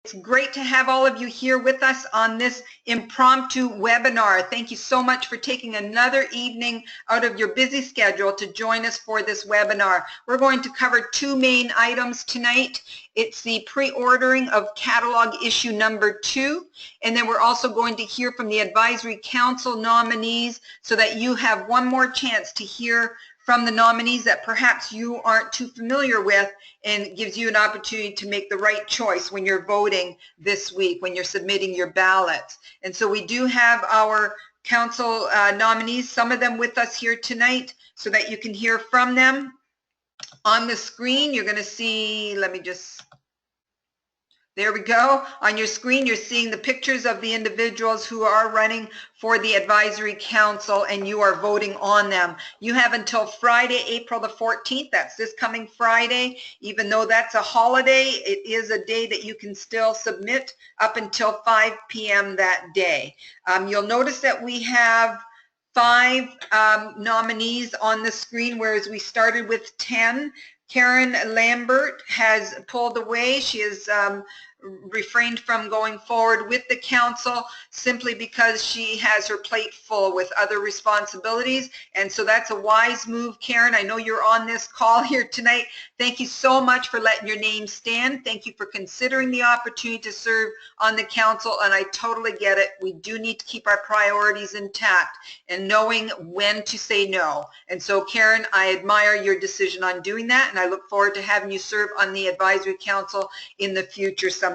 It's great to have all of you here with us on this impromptu webinar. Thank you so much for taking another evening out of your busy schedule to join us for this webinar. We're going to cover two main items tonight. It's the pre-ordering of catalog issue number 2, and then we're also going to hear from the Advisory Council nominees so that you have one more chance to hear from the nominees that perhaps you aren't too familiar with, and gives you an opportunity to make the right choice when you're voting this week, when you're submitting your ballots. And so we do have our council nominees, some of them with us here tonight, so that you can hear from them. On the screen, you're going to see, there we go. On your screen, you're seeing the pictures of the individuals who are running for the Advisory Council, and you are voting on them. You have until Friday, April the 14th. That's this coming Friday. Even though that's a holiday, it is a day that you can still submit up until 5 p.m. that day. You'll notice that we have 5 nominees on the screen, whereas we started with 10. Karen Lambert has pulled away. She is refrained from going forward with the council simply because she has her plate full with other responsibilities, and so that's a wise move. Karen, I know you're on this call here tonight. Thank you so much for letting your name stand. Thank you for considering the opportunity to serve on the council, and I totally get it. We do need to keep our priorities intact and knowing when to say no. And so Karen, I admire your decision on doing that, and I look forward to having you serve on the Advisory Council in the future sometime.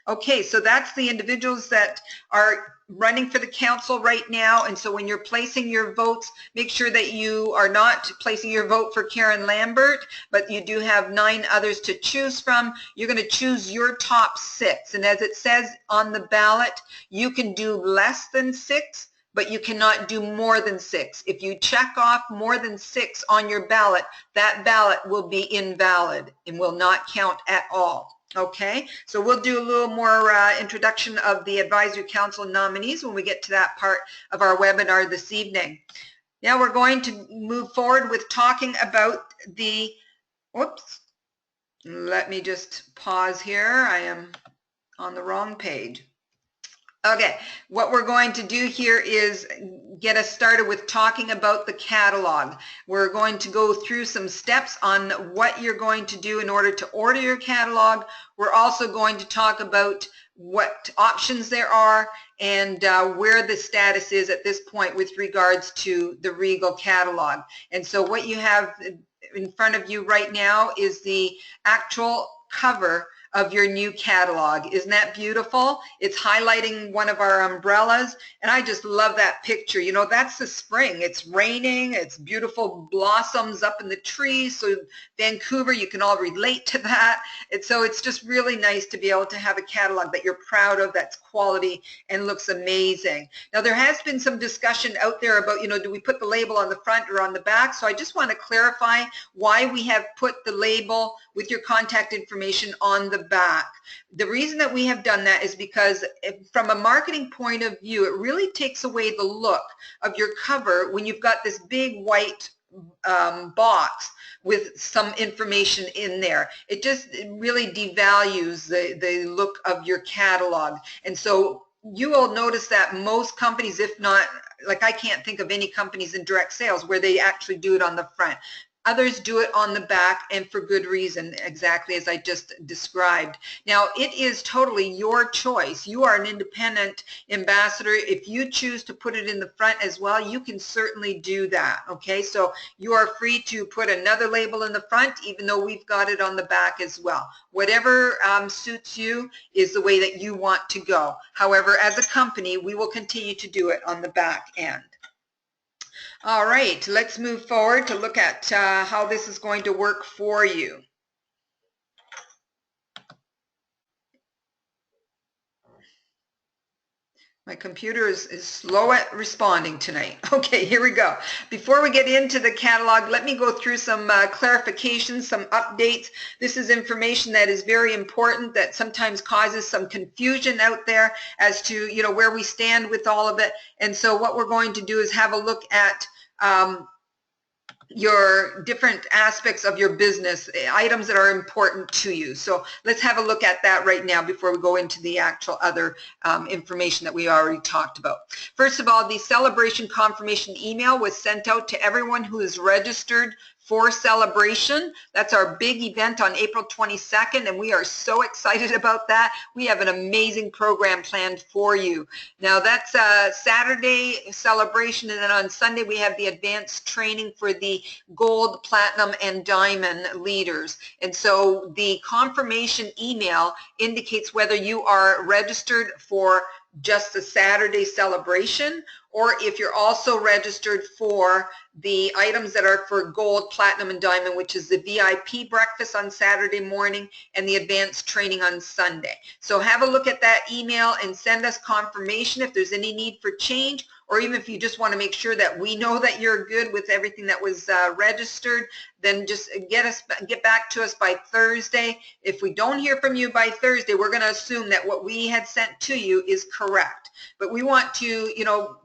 Okay, so that's the individuals that are running for the council right now, and so when you're placing your votes, make sure that you are not placing your vote for Karen Lambert, but you do have 9 others to choose from. You're going to choose your top 6, and as it says on the ballot, you can do less than 6, but you cannot do more than 6. If you check off more than 6 on your ballot, that ballot will be invalid and will not count at all. Okay, so we'll do a little more introduction of the Advisory Council nominees when we get to that part of our webinar this evening. Now we're going to move forward with talking about the, whoops, let me just pause here. I am on the wrong page. Okay, what we're going to do here is get us started with talking about the catalog. We're going to go through some steps on what you're going to do in order to order your catalog. We're also going to talk about what options there are and where the status is at this point with regards to the Regal catalog. And so what you have in front of you right now is the actual cover of your new catalog. Isn't that beautiful? It's highlighting one of our umbrellas, and I just love that picture. You know, that's the spring. It's raining, it's beautiful blossoms up in the trees, so Vancouver, you can all relate to that. And so it's just really nice to be able to have a catalog that you're proud of, that's quality and looks amazing. Now there has been some discussion out there about, you know, do we put the label on the front or on the back? So I just want to clarify why we have put the label with your contact information on the back. The reason that we have done that is because from a marketing point of view, it really takes away the look of your cover when you've got this big white box with some information in there. It really devalues the look of your catalog. And so you will notice that most companies, if not, like I can't think of any companies in direct sales where they actually do it on the front. Others do it on the back, and for good reason, exactly as I just described. Now, it is totally your choice. You are an independent ambassador. If you choose to put it in the front as well, you can certainly do that, okay? So you are free to put another label in the front, even though we've got it on the back as well. Whatever suits you is the way that you want to go. However, as a company, we will continue to do it on the back end. All right, let's move forward to look at how this is going to work for you. My computer is slow at responding tonight. Okay, here we go. Before we get into the catalog, let me go through some clarifications, some updates. This is information that is very important that sometimes causes some confusion out there as to, you know, where we stand with all of it. And so what we're going to do is have a look at your different aspects of your business, items that are important to you. So let's have a look at that right now before we go into the actual other information that we already talked about. First of all, the celebration confirmation email was sent out to everyone who is registered for Celebration. That's our big event on April 22nd, and we are so excited about that. We have an amazing program planned for you. Now that's Saturday Celebration, and then on Sunday we have the advanced training for the gold, platinum, and diamond leaders. And so the confirmation email indicates whether you are registered for just the Saturday celebration, or if you're also registered for the items that are for gold, platinum, and diamond, which is the VIP breakfast on Saturday morning and the advanced training on Sunday. So have a look at that email and send us confirmation if there's any need for change, or even if you just want to make sure that we know that you're good with everything that was registered, then just get back to us by Thursday. If we don't hear from you by Thursday, we're going to assume that what we had sent to you is correct. But we want to,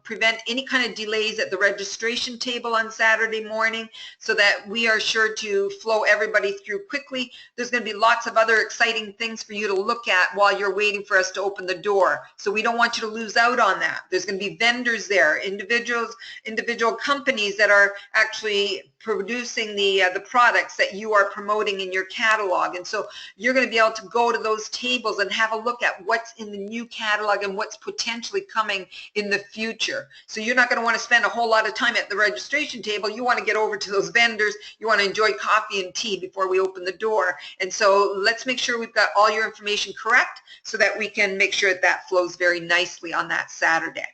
prevent any kind of delays at the registration table on Saturday morning so that we are sure to flow everybody through quickly. There's going to be lots of other exciting things for you to look at while you're waiting for us to open the door. So we don't want you to lose out on that. There's going to be vendors there, individual companies that are actually producing the products that you are promoting in your catalog. And so you're going to be able to go to those tables and have a look at what's in the new catalog and what's potentially coming in the future. So you're not going to want to spend a whole lot of time at the registration table. You want to get over to those vendors. You want to enjoy coffee and tea before we open the door. And so let's make sure we've got all your information correct so that we can make sure that flows very nicely on that Saturday.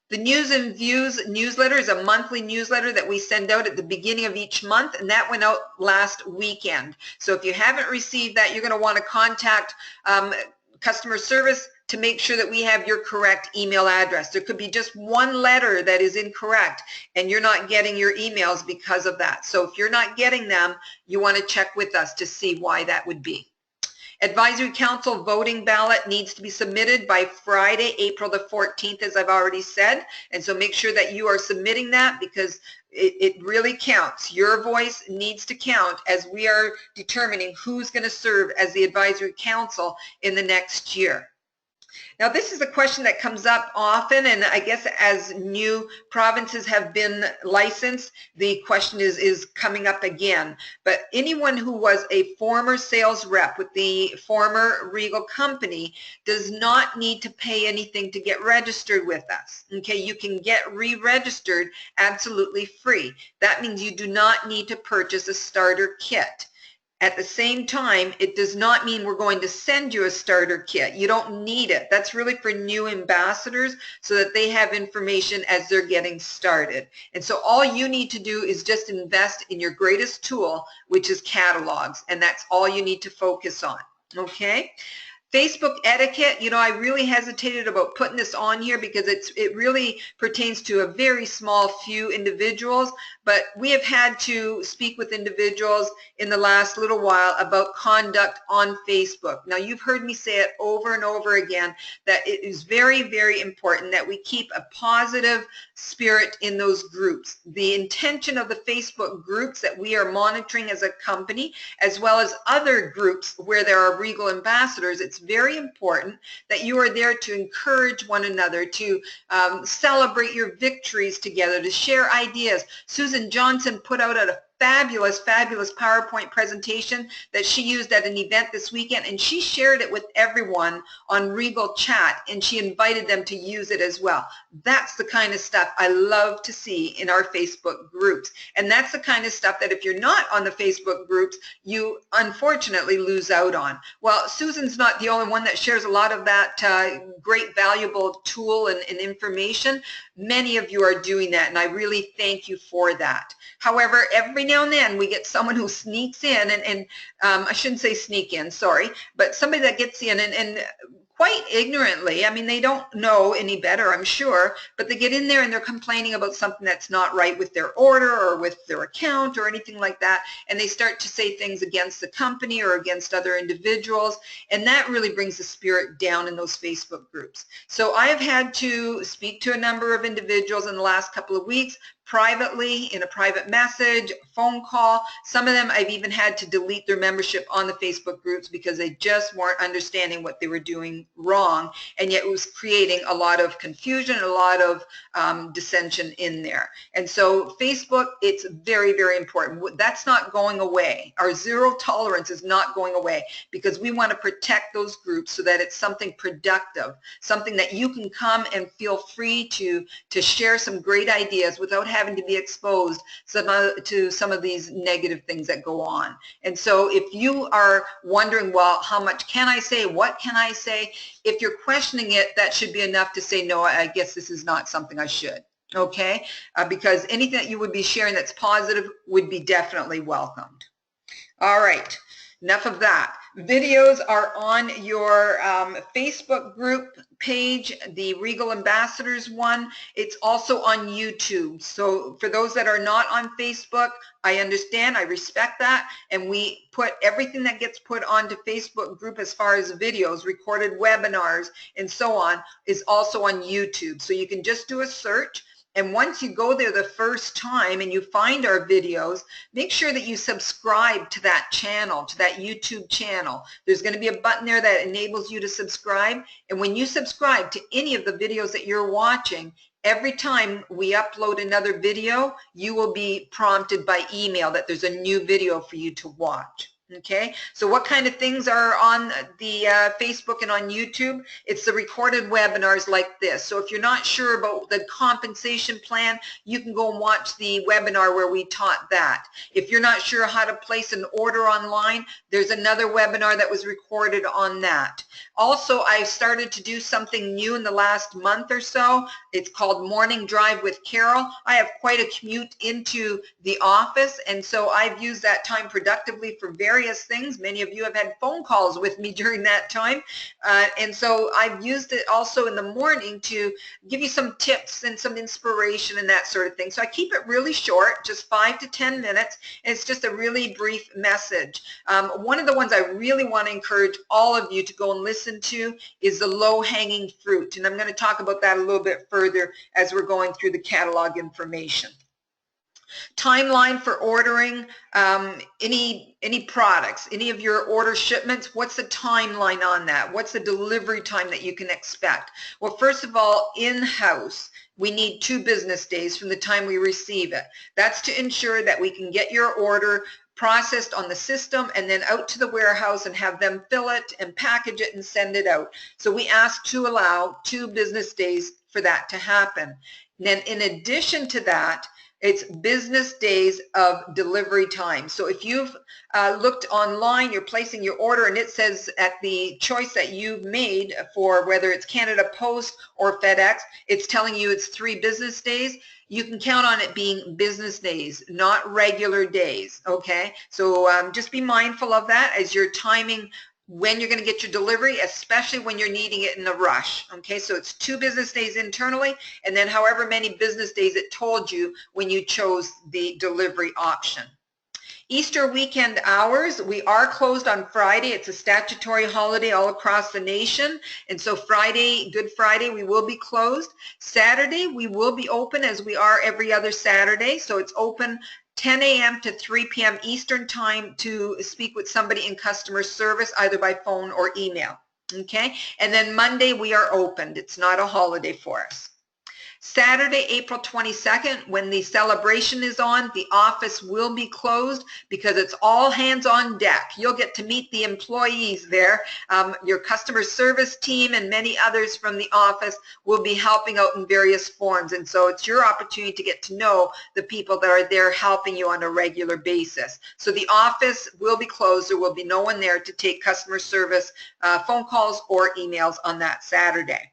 The News and Views newsletter is a monthly newsletter that we send out at the beginning of each month, and that went out last weekend. So if you haven't received that, you're going to want to contact customer service to make sure that we have your correct email address. There could be just one letter that is incorrect, and you're not getting your emails because of that. So if you're not getting them, you want to check with us to see why that would be. Advisory Council voting ballot needs to be submitted by Friday, April the 14th, as I've already said. And so make sure that you are submitting that because it really counts. Your voice needs to count as we are determining who's going to serve as the Advisory Council in the next year. Now, this is a question that comes up often, and I guess as new provinces have been licensed, the question is coming up again. But anyone who was a former sales rep with the former Regal company does not need to pay anything to get registered with us. Okay, you can get re-registered absolutely free. That means you do not need to purchase a starter kit. At the same time, it does not mean we're going to send you a starter kit. You don't need it. That's really for new ambassadors so that they have information as they're getting started. And so all you need to do is just invest in your greatest tool, which is catalogs, and that's all you need to focus on. Okay? Facebook etiquette, I really hesitated about putting this on here because it really pertains to a very small few individuals, but we have had to speak with individuals in the last little while about conduct on Facebook. Now, you've heard me say it over and over again that it is very, very important that we keep a positive spirit in those groups. The intention of the Facebook groups that we are monitoring as a company, as well as other groups where there are Regal ambassadors, it's very important that you are there to encourage one another, to celebrate your victories together, to share ideas. Susan Johnson put out a fabulous PowerPoint presentation that she used at an event this weekend, and she shared it with everyone on Regal Chat, and she invited them to use it as well. That's the kind of stuff I love to see in our Facebook groups, and that's the kind of stuff that if you're not on the Facebook groups, you unfortunately lose out on. Well, Susan's not the only one that shares a lot of that great valuable tool and information. Many of you are doing that, and I really thank you for that. However, every now and then we get someone who sneaks in, and I shouldn't say sneak in, sorry, but somebody that gets in and quite ignorantly, I mean, they don't know any better, I'm sure, but they get in there and they're complaining about something that's not right with their order or with their account or anything like that, and they start to say things against the company or against other individuals, and that really brings the spirit down in those Facebook groups. So I have had to speak to a number of individuals in the last couple of weeks, privately in a private message, phone call. Some of them I've even had to delete their membership on the Facebook groups because they just weren't understanding what they were doing wrong, and yet it was creating a lot of confusion, a lot of dissension in there. And so Facebook, it's very, very important. That's not going away. Our zero tolerance is not going away because we want to protect those groups so that it's something productive, something that you can come and feel free to share some great ideas without having to be exposed to some of these negative things that go on. And so if you are wondering, well, how much can I say? What can I say? If you're questioning it, that should be enough to say, no, I guess this is not something I should. Okay? Because anything that you would be sharing that's positive would be definitely welcomed. All right. Enough of that. Videos are on your Facebook group page, the Regal Ambassadors one. It's also on YouTube. So for those that are not on Facebook, I understand, I respect that, and we put everything that gets put onto Facebook group as far as videos, recorded webinars, and so on, is also on YouTube. So you can just do a search. And once you go there the first time and you find our videos, make sure that you subscribe to that channel, to that YouTube channel. There's going to be a button there that enables you to subscribe. And when you subscribe to any of the videos that you're watching, every time we upload another video, you will be prompted by email that there's a new video for you to watch. Okay, so what kind of things are on the Facebook and on YouTube? It's the recorded webinars like this. So if you're not sure about the compensation plan, you can go and watch the webinar where we taught that. If you're not sure how to place an order online, there's another webinar that was recorded on that. Also, I started to do something new in the last month or so. It's called Morning Drive with Carol. I have quite a commute into the office, and so I've used that time productively for various things. Many of you have had phone calls with me during that time, and so I've used it also in the morning to give you some tips and some inspiration and that sort of thing. So I keep it really short, just 5 to 10 minutes, and it's just a really brief message. One of the ones I really want to encourage all of you to go and listen to is the low-hanging fruit, and I'm going to talk about that a little bit further as we're going through the catalog information. Timeline for ordering any products, any of your order shipments. What's the timeline on that? What's the delivery time that you can expect? Well, first of all, in-house, we need 2 business days from the time we receive it. That's to ensure that we can get your order processed on the system and then out to the warehouse and have them fill it and package it and send it out. So we ask to allow 2 business days for that to happen. And then in addition to that, it's business days of delivery time. So if you've looked online, you're placing your order and it says at the choice that you've made for whether it's Canada Post or FedEx, it's telling you it's 3 business days. You can count on it being business days, not regular days, okay? So just be mindful of that as you're timing when you're going to get your delivery, especially when you're needing it in a rush, okay? So it's 2 business days internally, and then however many business days it told you when you chose the delivery option. Easter weekend hours, we are closed on Friday. It's a statutory holiday all across the nation, and so Friday, Good Friday, we will be closed. Saturday, we will be open as we are every other Saturday, so it's open 10 a.m. to 3 p.m. Eastern time to speak with somebody in customer service, either by phone or email, okay? And then Monday, we are opened. It's not a holiday for us. Saturday, April 22nd, when the celebration is on, the office will be closed because it's all hands on deck. You'll get to meet the employees there. Your customer service team and many others from the office will be helping out in various forms. And so it's your opportunity to get to know the people that are there helping you on a regular basis. So the office will be closed. There will be no one there to take customer service phone calls or emails on that Saturday.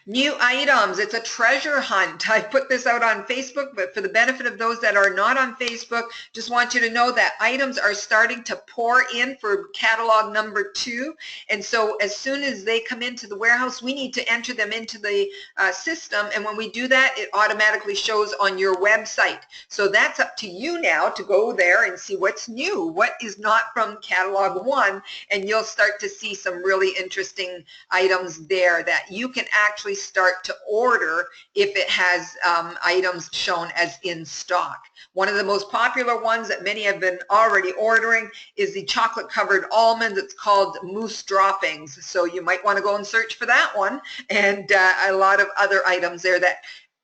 New items, it's a treasure hunt. I put this out on Facebook, but for the benefit of those that are not on Facebook, just want you to know that items are starting to pour in for catalog number 2. And so as soon as they come into the warehouse, we need to enter them into the system. And when we do that, it automatically shows on your website. So that's up to you now to go there and see what's new, what is not from catalog 1, and you'll start to see some really interesting items there that you can actually start to order if it has items shown as in stock. One of the most popular ones that many have been already ordering is the chocolate covered almonds. It's called mousse droppings. So you might want to go and search for that one, and a lot of other items there that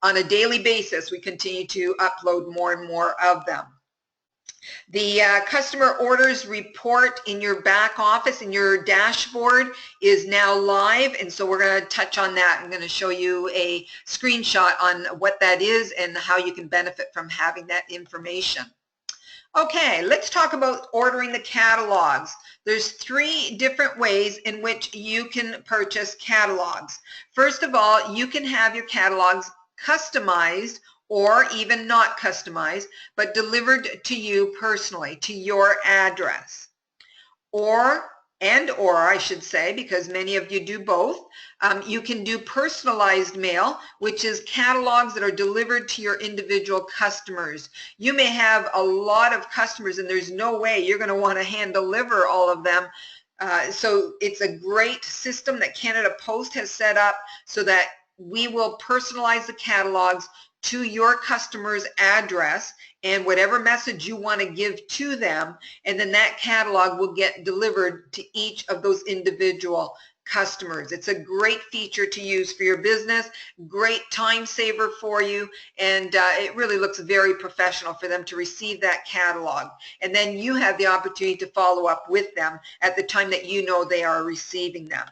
on a daily basis we continue to upload more and more of them. The customer orders report in your back office, in your dashboard, is now live, and so we're going to touch on that. I'm going to show you a screenshot on what that is and how you can benefit from having that information. Okay, let's talk about ordering the catalogs. There's 3 different ways in which you can purchase catalogs. First of all, you can have your catalogs customized or even not customized, but delivered to you personally, to your address. Or I should say, because many of you do both, you can do personalized mail, which is catalogs that are delivered to your individual customers. You may have a lot of customers and there's no way you're going to want to hand deliver all of them. So it's a great system that Canada Post has set up so that we will personalize the catalogs to your customer's address and whatever message you want to give to them, and then that catalog will get delivered to each of those individual customers. It's a great feature to use for your business, great time saver for you, and it really looks very professional for them to receive that catalog. And then you have the opportunity to follow up with them at the time that you know they are receiving them.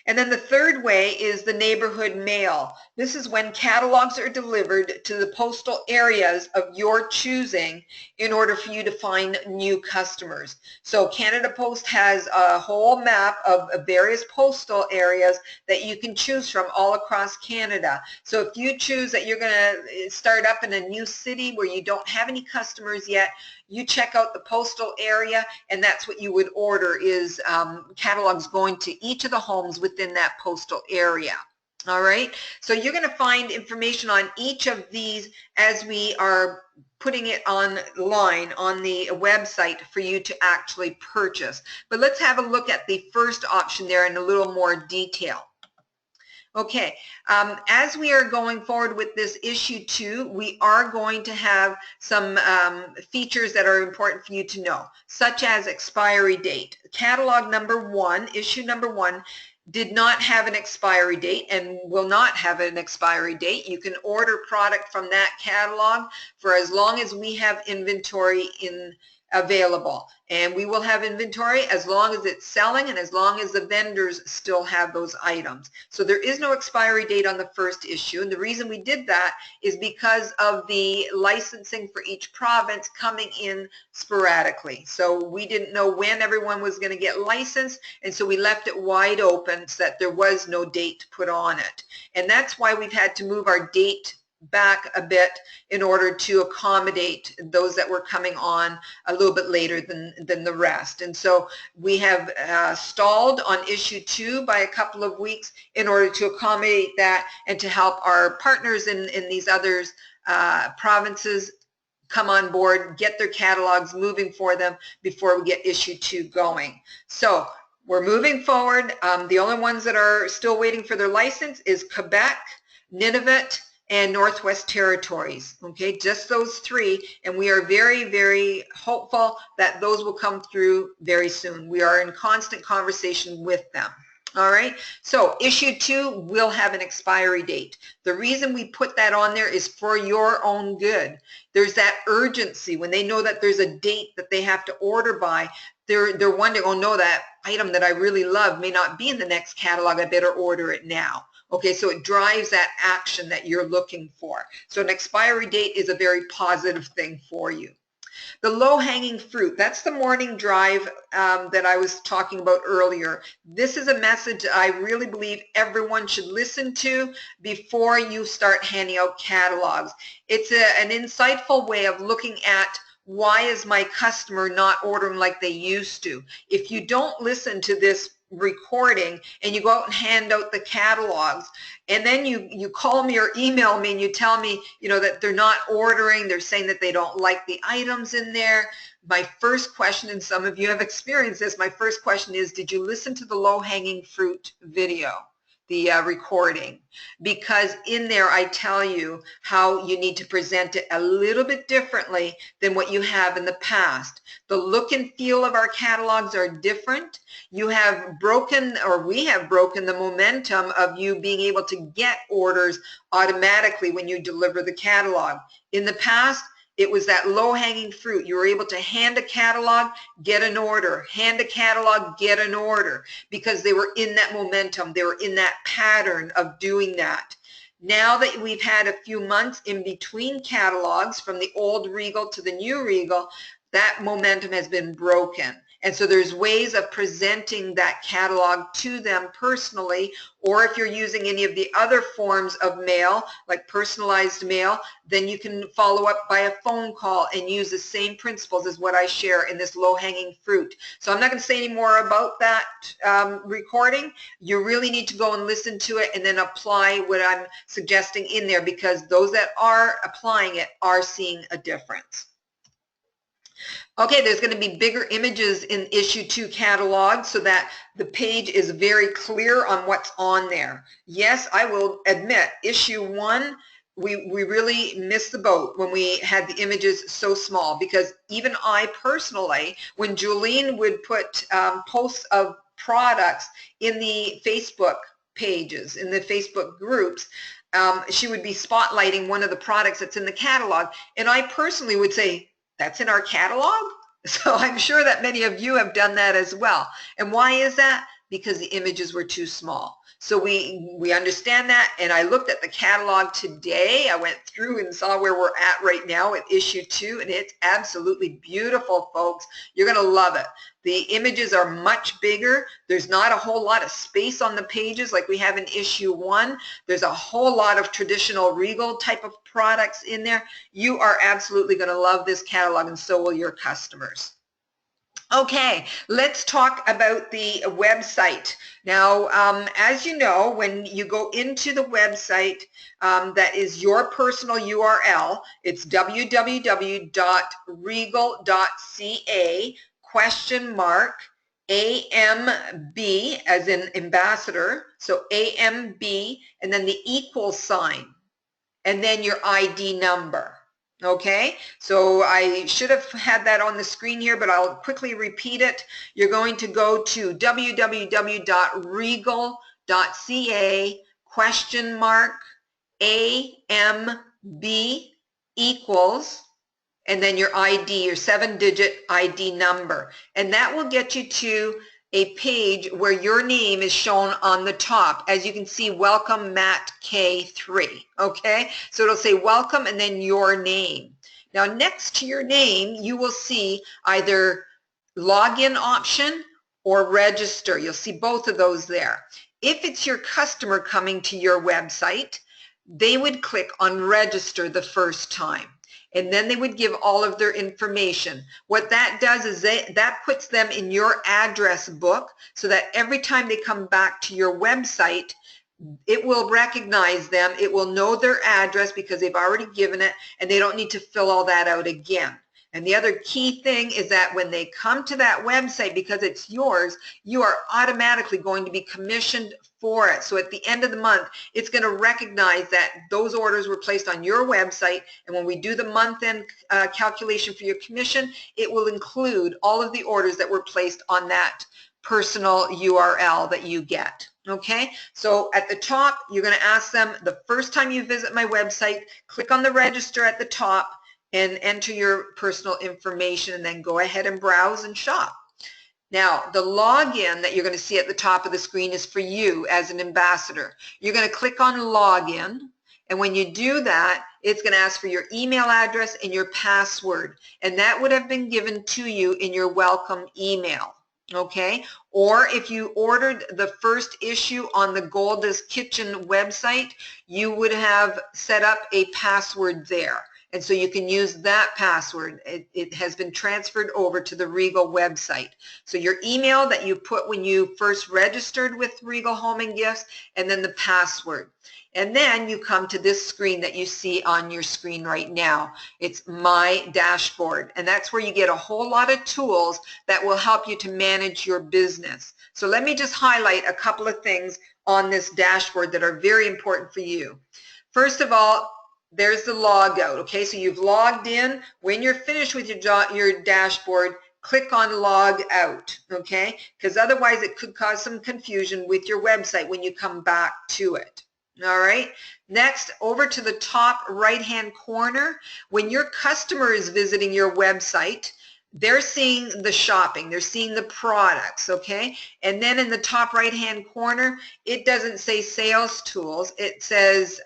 And then the third way is the neighborhood mail. This is when catalogs are delivered to the postal areas of your choosing in order for you to find new customers. So Canada Post has a whole map of various postal areas that you can choose from all across Canada. So if you choose that you're going to start up in a new city where you don't have any customers yet, you check out the postal area, and that's what you would order, is catalogs going to each of the homes within that postal area. All right, so you're going to find information on each of these as we are putting it online on the website for you to actually purchase. But let's have a look at the first option there in a little more detail. Okay, as we are going forward with this issue 2, we are going to have some features that are important for you to know, such as expiry date. Catalog number 1, issue number 1, did not have an expiry date and will not have an expiry date. You can order product from that catalog for as long as we have inventory available, and we will have inventory as long as it's selling and as long as the vendors still have those items. So there is no expiry date on the first issue, and the reason we did that is because of the licensing for each province coming in sporadically. So we didn't know when everyone was going to get licensed, and so we left it wide open so that there was no date put on it. And that's why we've had to move our date back a bit in order to accommodate those that were coming on a little bit later than the rest. And so we have stalled on issue 2 by a couple of weeks in order to accommodate that and to help our partners in these other provinces come on board, get their catalogs moving for them before we get issue 2 going. So we're moving forward. The only ones that are still waiting for their license is Quebec, Nunavut, and Northwest Territories. Okay, just those 3, and we are very, very hopeful that those will come through very soon. We are in constant conversation with them. All right, so issue 2 will have an expiry date. The reason we put that on there is for your own good. There's that urgency when they know that there's a date that they have to order by. They're wondering, oh no, that item that I really love may not be in the next catalog. I better order it now. Okay, so it drives that action that you're looking for. So an expiry date is a very positive thing for you. The low-hanging fruit, that's the morning drive that I was talking about earlier. This is a message I really believe everyone should listen to before you start handing out catalogs. It's an insightful way of looking at why is my customer not ordering like they used to. If you don't listen to this recording and you go out and hand out the catalogs, and then you call me or email me and you tell me, you know, that they're not ordering, they're saying that they don't like the items in there, my first question, and some of you have experienced this, my first question is, did you listen to the low-hanging fruit video? recording, because in there I tell you how you need to present it a little bit differently than what you have in the past. The look and feel of our catalogs are different. You have broken, or we have broken, the momentum of you being able to get orders automatically when you deliver the catalog. In the past, it was that low-hanging fruit. You were able to hand a catalog, get an order, hand a catalog, get an order, because they were in that momentum. They were in that pattern of doing that. Now that we've had a few months in between catalogs, from the old Regal to the new Regal, that momentum has been broken. And so there's ways of presenting that catalog to them personally, or if you're using any of the other forms of mail, like personalized mail, then you can follow up by a phone call and use the same principles as what I share in this low-hanging fruit. So I'm not going to say any more about that recording. You really need to go and listen to it and then apply what I'm suggesting in there, because those that are applying it are seeing a difference. Okay, there's going to be bigger images in issue 2 catalog so that the page is very clear on what's on there. Yes, I will admit, issue 1, we really missed the boat when we had the images so small, because even I personally, when Julene would put posts of products in the Facebook pages, in the Facebook groups, she would be spotlighting one of the products that's in the catalog, and I personally would say, that's in our catalog? So I'm sure that many of you have done that as well. And why is that? Because the images were too small. So we understand that, and I looked at the catalog today. I went through and saw where we're at right now at issue 2, and it's absolutely beautiful, folks. You're going to love it. The images are much bigger. There's not a whole lot of space on the pages like we have in issue 1. There's a whole lot of traditional Regal type of products in there. You are absolutely going to love this catalog, and so will your customers. Okay, let's talk about the website. Now, as you know, when you go into the website, that is your personal URL. It's www.regal.ca !AMB as in ambassador, so AMB, and then the equal sign, and then your ID number. Okay, so I should have had that on the screen here, but I'll quickly repeat it. You're going to go to www.regal.ca !AMB equals, and then your ID, your 7-digit ID number. And that will get you to a page where your name is shown on the top. As you can see, welcome Matt K3, okay? So it'll say welcome and then your name. Now next to your name, you will see either login option or register. You'll see both of those there. If it's your customer coming to your website, they would click on register the first time, and then they would give all of their information. What that does is that puts them in your address book, so that every time they come back to your website, it will recognize them. It will know their address because they've already given it, and they don't need to fill all that out again. And the other key thing is that when they come to that website, because it's yours, you are automatically going to be commissioned for it. So at the end of the month, it's going to recognize that those orders were placed on your website, and when we do the month-end calculation for your commission, it will include all of the orders that were placed on that personal URL that you get. Okay, so at the top, you're going to ask them, the first time you visit my website, click on the register at the top and enter your personal information, and then go ahead and browse and shop. Now, the login that you're going to see at the top of the screen is for you as an ambassador. You're going to click on login, and when you do that, it's going to ask for your email address and your password, and that would have been given to you in your welcome email. Okay, or if you ordered the first issue on the Golda's Kitchen website, you would have set up a password there. And so you can use that password. It has been transferred over to the Regal website. So your email that you put when you first registered with Regal Home and Gifts, and then the password. And then you come to this screen that you see on your screen right now. It's My Dashboard. And that's where you get a whole lot of tools that will help you to manage your business. So let me just highlight a couple of things on this dashboard that are very important for you. First of all, there's the log out, okay? So you've logged in. When you're finished with your dashboard, click on log out, okay? Because otherwise it could cause some confusion with your website when you come back to it. All right, next, over to the top right-hand corner, when your customer is visiting your website, they're seeing the shopping, they're seeing the products, okay? And then in the top right-hand corner, it doesn't say sales tools, it says,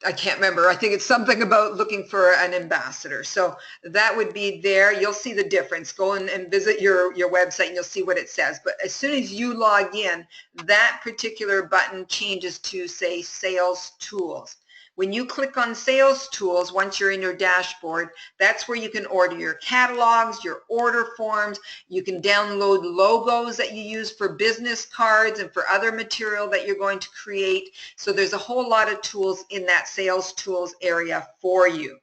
I can't remember. I think it's something about looking for an ambassador. So that would be there. You'll see the difference. Go in and visit your website and you'll see what it says. But as soon as you log in, that particular button changes to, say, Sales Tools. When you click on Sales Tools, once you're in your dashboard, that's where you can order your catalogs, your order forms. You can download logos that you use for business cards and for other material that you're going to create. So there's a whole lot of tools in that Sales Tools area for you.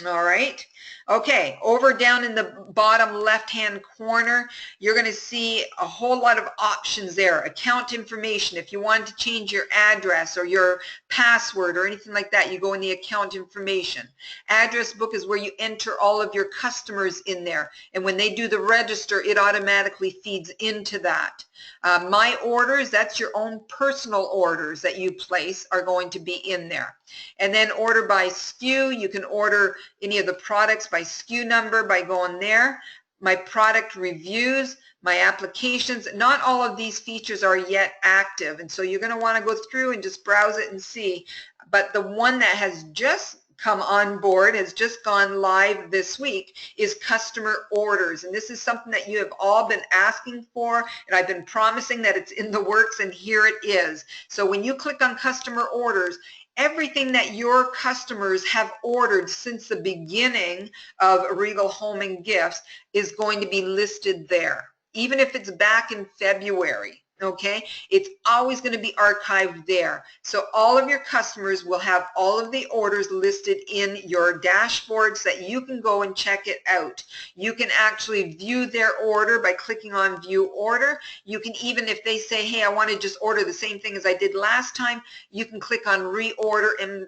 All right. Okay, over down in the bottom left-hand corner, you're going to see a whole lot of options there. Account information. If you want to change your address or your password or anything like that, you go in the account information. Address book is where you enter all of your customers in there. And when they do the register, it automatically feeds into that. My orders, that's your own personal orders that you place, are going to be in there. And then order by SKU, you can order any of the products by SKU number by going there. My product reviews, my applications, not all of these features are yet active, and so you're going to want to go through and just browse it and see. But the one that has just come on board, has just gone live this week, is customer orders. And this is something that you have all been asking for, and I've been promising that it's in the works, and here it is. So when you click on customer orders, everything that your customers have ordered since the beginning of Regal Home and Gifts is going to be listed there, even if it's back in February. Okay, it's always going to be archived there. So all of your customers will have all of the orders listed in your dashboard so that you can go and check it out. You can actually view their order by clicking on View Order. You can even, if they say, hey, I want to just order the same thing as I did last time, you can click on Reorder and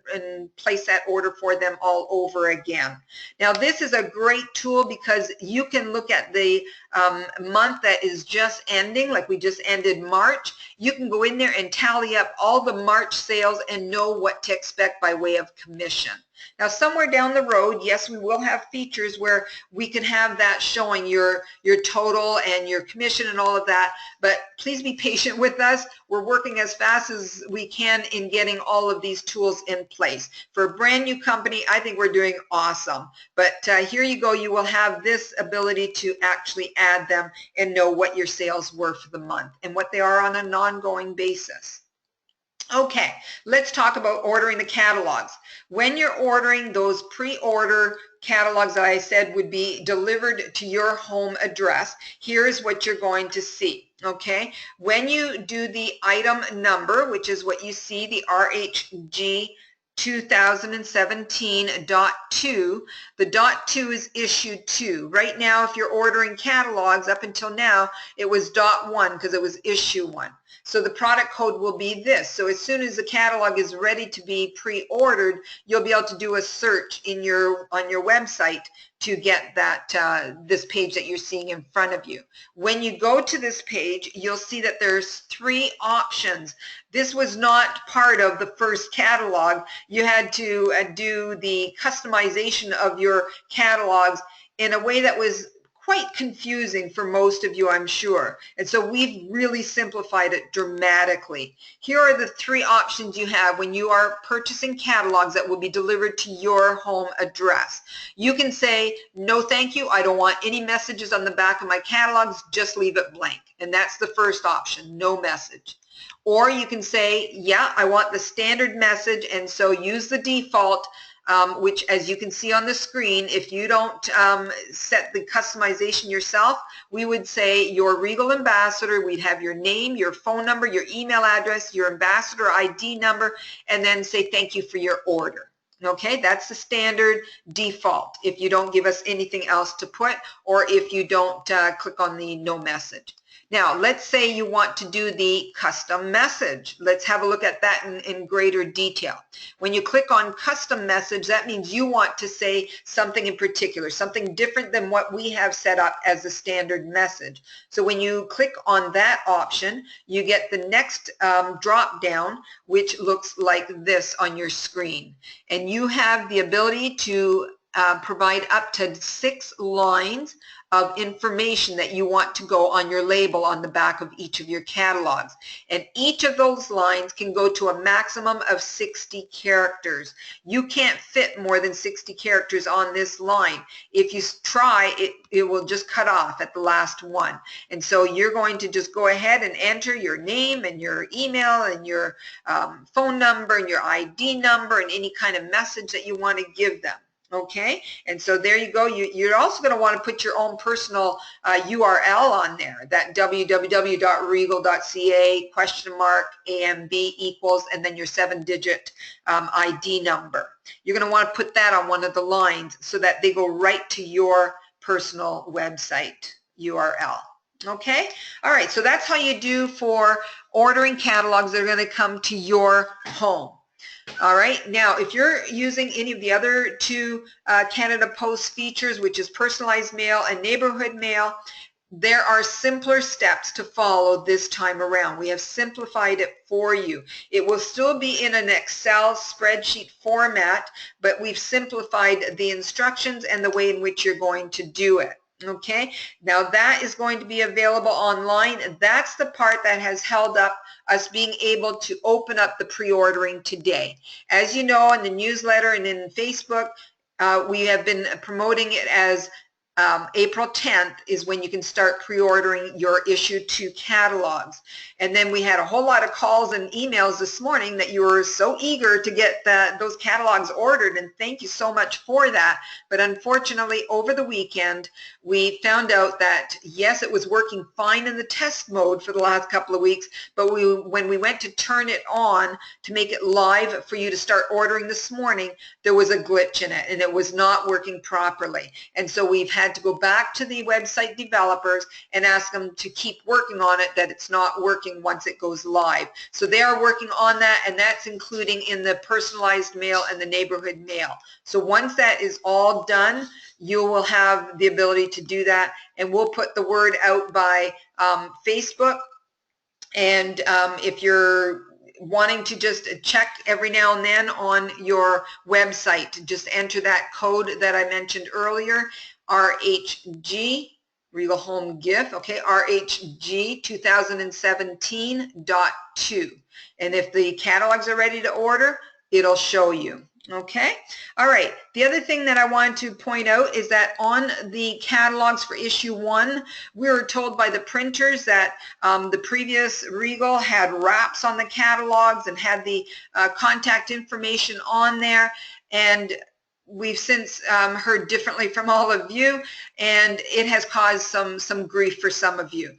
place that order for them all over again. Now, this is a great tool because you can look at the month that is just ending, like we just ended March. You can go in there and tally up all the March sales and know what to expect by way of commission. Now, somewhere down the road, yes, we will have features where we can have that showing your total and your commission and all of that, but please be patient with us. We're working as fast as we can in getting all of these tools in place. For a brand new company, I think we're doing awesome. But here you go. You will have this ability to actually add them and know what your sales were for the month and what they are on an ongoing basis. Okay, let's talk about ordering the catalogs. When you're ordering, those pre-order catalogs that I said would be delivered to your home address, here's what you're going to see. Okay, when you do the item number, which is what you see, the RHG 2017.2, the .2 is issue 2. Right now, if you're ordering catalogs, up until now, it was .1 because it was issue 1. So the product code will be this. So as soon as the catalog is ready to be pre-ordered, you'll be able to do a search on your website to get that this page that you're seeing in front of you. When you go to this page, you'll see that there's 3 options. This was not part of the first catalog. You had to do the customization of your catalogs in a way that was quite confusing for most of you, I'm sure. And so we've really simplified it dramatically. Here are the 3 options you have when you are purchasing catalogs that will be delivered to your home address. You can say, no thank you, I don't want any messages on the back of my catalogs, just leave it blank. And that's the first option, no message. Or you can say, yeah, I want the standard message, and so use the default, which, as you can see on the screen, if you don't set the customization yourself, we would say your Regal Ambassador. We'd have your name, your phone number, your email address, your Ambassador ID number, and then say thank you for your order. Okay, that's the standard default if you don't give us anything else to put, or if you don't click on the no message. Now, let's say you want to do the custom message. Let's have a look at that in greater detail. When you click on custom message, that means you want to say something in particular, something different than what we have set up as a standard message. So when you click on that option, you get the next drop down, which looks like this on your screen. And you have the ability to provide up to 6 lines of information that you want to go on your label on the back of each of your catalogs. And each of those lines can go to a maximum of 60 characters. You can't fit more than 60 characters on this line. If you try, it will just cut off at the last one. And so you're going to just go ahead and enter your name and your email and your phone number and your ID number and any kind of message that you want to give them. Okay, and so there you go. You're also going to want to put your own personal URL on there, that www.regal.ca !AMB equals, and then your 7-digit ID number. You're going to want to put that on one of the lines so that they go right to your personal website URL. Okay, all right, so that's how you do for ordering catalogs that are going to come to your home. All right, now if you're using any of the other two Canada Post features, which is personalized mail and neighborhood mail, there are simpler steps to follow this time around. We have simplified it for you. It will still be in an Excel spreadsheet format, but we've simplified the instructions and the way in which you're going to do it. Okay, now that is going to be available online. That's the part that has held up us being able to open up the pre-ordering today. As you know, in the newsletter and in Facebook, we have been promoting it as April 10th is when you can start pre-ordering your issue 2 catalogs. And then we had a whole lot of calls and emails this morning that you were so eager to get those catalogs ordered, and thank you so much for that. But unfortunately, over the weekend, we found out that yes, it was working fine in the test mode for the last couple of weeks, but when we went to turn it on to make it live for you to start ordering this morning, there was a glitch in it and it was not working properly. And so we've had to go back to the website developers and ask them to keep working on it, that it's not working once it goes live. So they are working on that, and that's including in the personalized mail and the neighborhood mail. So once that is all done, you will have the ability to do that, and we'll put the word out by Facebook. And if you're wanting to just check every now and then on your website, just enter that code that I mentioned earlier, RHG, Regal Home Gift, okay, RHG 2017.2. And if the catalogs are ready to order, it'll show you. Okay, all right. The other thing that I wanted to point out is that on the catalogs for issue 1, we were told by the printers that the previous Regal had wraps on the catalogs and had the contact information on there, and we've since heard differently from all of you, and it has caused some grief for some of you.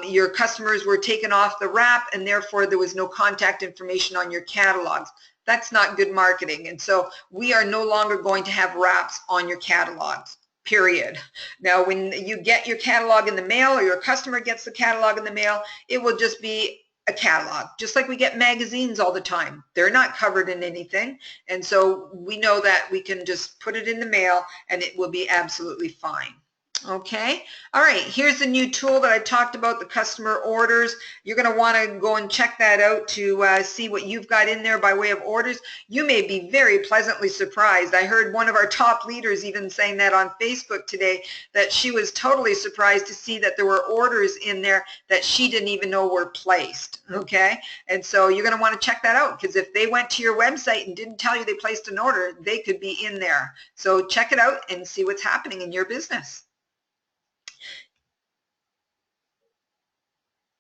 Your customers were taken off the wrap, and therefore there was no contact information on your catalogs. That's not good marketing, and so we are no longer going to have wraps on your catalogs, period. Now, when you get your catalog in the mail, or your customer gets the catalog in the mail, it will just be a catalog, just like we get magazines all the time. They're not covered in anything, and so we know that we can just put it in the mail and it will be absolutely fine. Okay, all right, here's the new tool that I talked about, the customer orders. You're going to want to go and check that out to see what you've got in there by way of orders. You may be very pleasantly surprised. I heard one of our top leaders even saying that on Facebook today, that she was totally surprised to see that there were orders in there that she didn't even know were placed. Okay, and so you're going to want to check that out, because if they went to your website and didn't tell you they placed an order, they could be in there. So check it out and see what's happening in your business.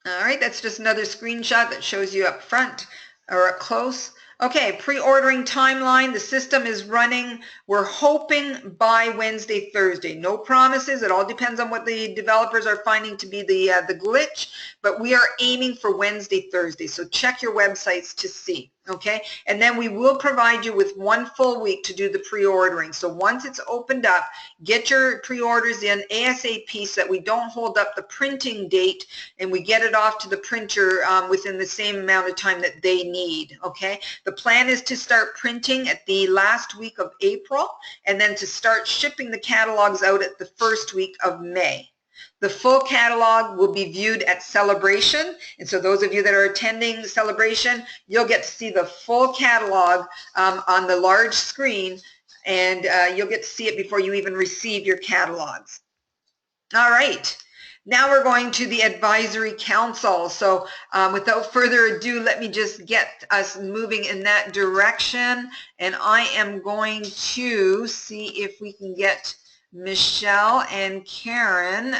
All right, that's just another screenshot that shows you up front or up close. Okay, pre-ordering timeline, the system is running, we're hoping by Wednesday, Thursday. No promises, it all depends on what the developers are finding to be the glitch, but we are aiming for Wednesday, Thursday, so check your websites to see. Okay, and then we will provide you with 1 full week to do the pre-ordering. So once it's opened up, get your pre-orders in ASAP so that we don't hold up the printing date and we get it off to the printer within the same amount of time that they need. Okay, the plan is to start printing at the last week of April and then to start shipping the catalogs out at the first week of May. The full catalog will be viewed at Celebration, and so those of you that are attending Celebration, you'll get to see the full catalog on the large screen, and you'll get to see it before you even receive your catalogs. All right, now we're going to the Advisory Council. So without further ado, let me just get us moving in that direction, and I am going to see if we can get Michelle and Karen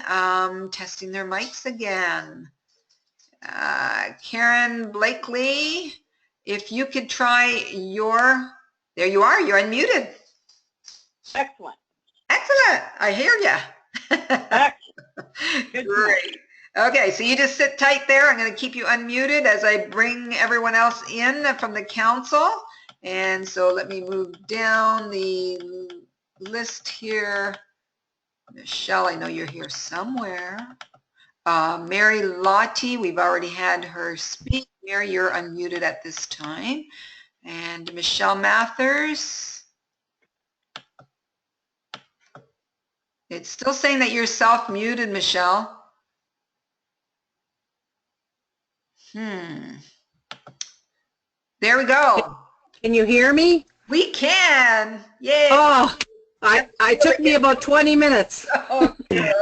testing their mics again. Karen Blakely, if you could try your, there you are, you're unmuted. Excellent. Excellent, I hear you. Good. Great. Okay, so you just sit tight there. I'm going to keep you unmuted as I bring everyone else in from the council. And so let me move down the list here. Michelle, I know you're here somewhere. Mary Lottie, we've already had her speak. Mary, you're unmuted at this time. And Michelle Mathers. It's still saying that you're self-muted, Michelle. There we go. Can you hear me? We can. Yay. Oh, I took me about 20 minutes. Oh, yeah.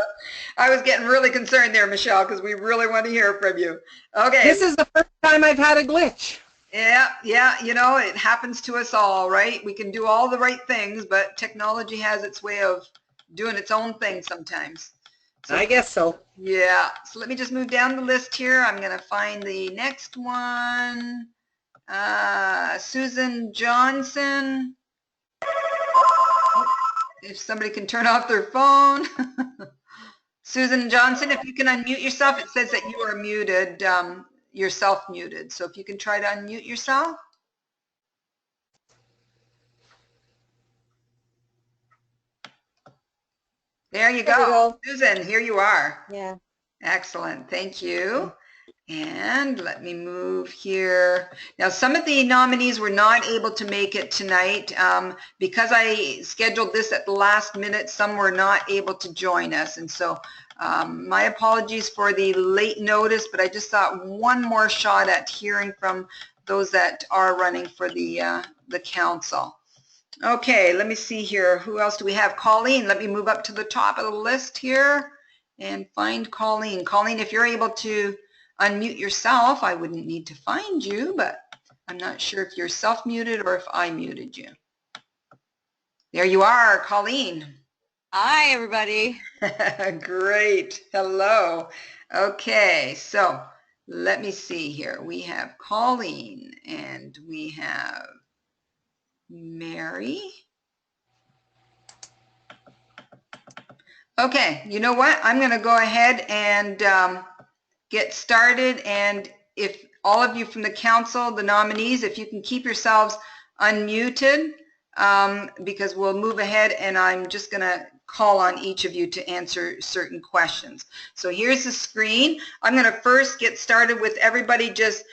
I was getting really concerned there, Michelle, because we really want to hear from you. Okay. This is the first time I've had a glitch. Yeah, you know, it happens to us all, right? We can do all the right things, but technology has its way of doing its own thing sometimes. So, I guess so. Yeah, so let me just move down the list here. I'm going to find the next one. Susan Johnson. If somebody can turn off their phone. Susan Johnson, if you can unmute yourself, it says that you are muted, you're self-muted. So if you can try to unmute yourself. There you go. Susan, here you are. Yeah. Excellent. Thank you. And let me move here. Now, some of the nominees were not able to make it tonight. Because I scheduled this at the last minute, some were not able to join us. And so my apologies for the late notice, but I just thought one more shot at hearing from those that are running for the council. Okay, let me see here. Who else do we have? Colleen, let me move up to the top of the list here and find Colleen. Colleen, if you're able to unmute yourself, I wouldn't need to find you, but I'm not sure if you're self-muted or if I muted you. There you are, Colleen. Hi, everybody. Great. Hello. Okay, so let me see here. We have Colleen and we have Mary. Okay, you know what? I'm going to go ahead and get started, and if all of you from the council, the nominees, if you can keep yourselves unmuted, because we'll move ahead and I'm just going to call on each of you to answer certain questions. So here's the screen. I'm going to first get started with everybody just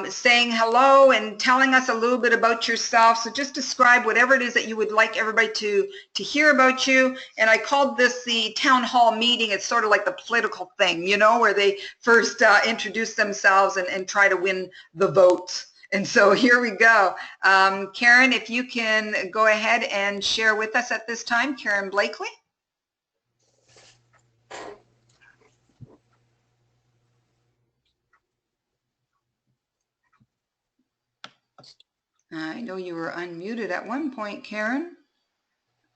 saying hello and telling us a little bit about yourself. So just describe whatever it is that you would like everybody to hear about you. And I called this the town hall meeting. It's sort of like the political thing, you know, where they first introduce themselves and try to win the votes. And so here we go. Karen, if you can go ahead and share with us at this time, Karen Blakely. I know you were unmuted at one point, Karen.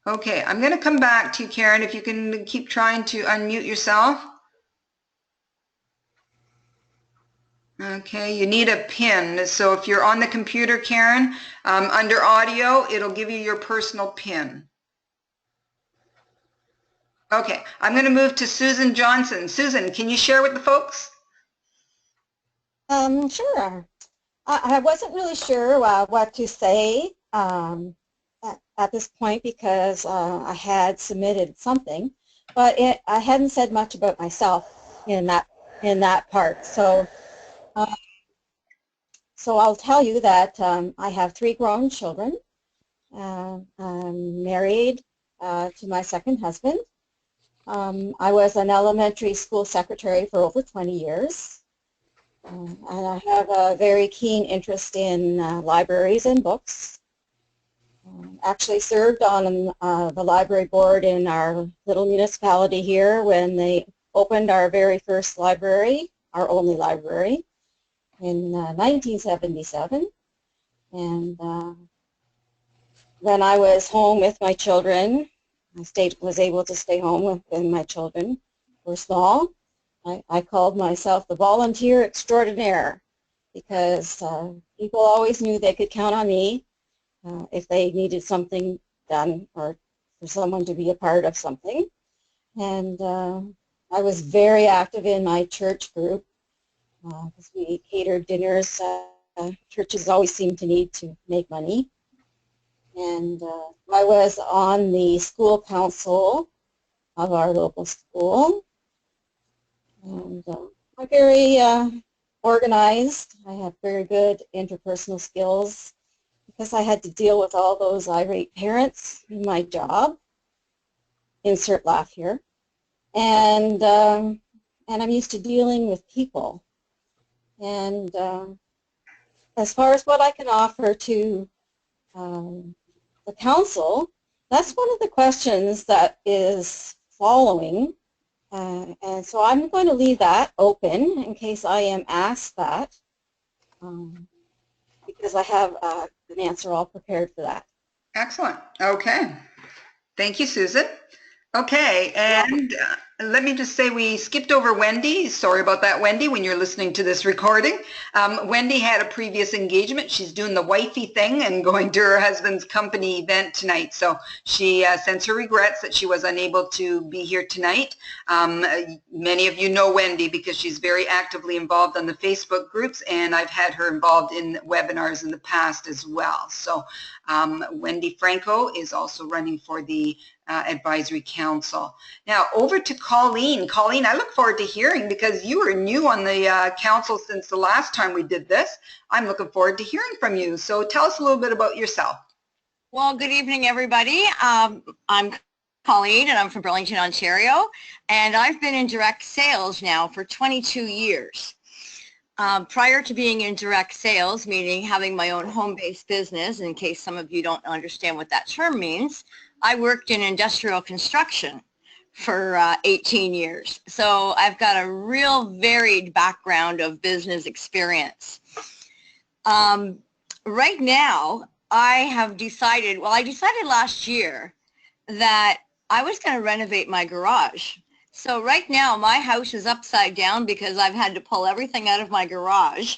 Okay, I'm going to come back to you, Karen, if you can keep trying to unmute yourself. Okay, you need a PIN. So if you're on the computer, Karen, under audio, it'll give you your personal PIN. Okay, I'm going to move to Susan Johnson. Susan, can you share with the folks? Sure. I wasn't really sure what to say at this point because I had submitted something, but I hadn't said much about myself in that part. So I'll tell you that I have 3 grown children. I'm married to my second husband. I was an elementary school secretary for over 20 years. And I have a very keen interest in libraries and books. Actually served on the library board in our little municipality here when they opened our very first library, our only library, in 1977. And when I was home with my children, was able to stay home when my children were small. I called myself the volunteer extraordinaire because people always knew they could count on me if they needed something done or for someone to be a part of something. And I was very active in my church group because we catered dinners. Churches always seem to need to make money. And I was on the school council of our local school. And I'm very organized. I have very good interpersonal skills because I had to deal with all those irate parents in my job. Insert laugh here. And I'm used to dealing with people. And as far as what I can offer to the council, that's one of the questions that is following. And so I'm going to leave that open in case I am asked that, because I have an answer all prepared for that. Excellent. Okay. Thank you, Susan. Okay, and let me just say we skipped over Wendy. Sorry about that, Wendy, when you're listening to this recording. Wendy had a previous engagement. She's doing the wifey thing and going to her husband's company event tonight. So she sends her regrets that she was unable to be here tonight. Many of you know Wendy because she's very actively involved on the Facebook groups, and I've had her involved in webinars in the past as well. So Wendy Franco is also running for the Advisory Council. Now over to Colleen. Colleen, I look forward to hearing because you were new on the council since the last time we did this. I'm looking forward to hearing from you. So tell us a little bit about yourself. Well, good evening, everybody. I'm Colleen, and I'm from Burlington, Ontario, and I've been in direct sales now for 22 years. Prior to being in direct sales, meaning having my own home-based business, in case some of you don't understand what that term means, I worked in industrial construction for 18 years. So I've got a real varied background of business experience. Right now, I have decided, well, I decided last year that I was going to renovate my garage. So right now, my house is upside down because I've had to pull everything out of my garage,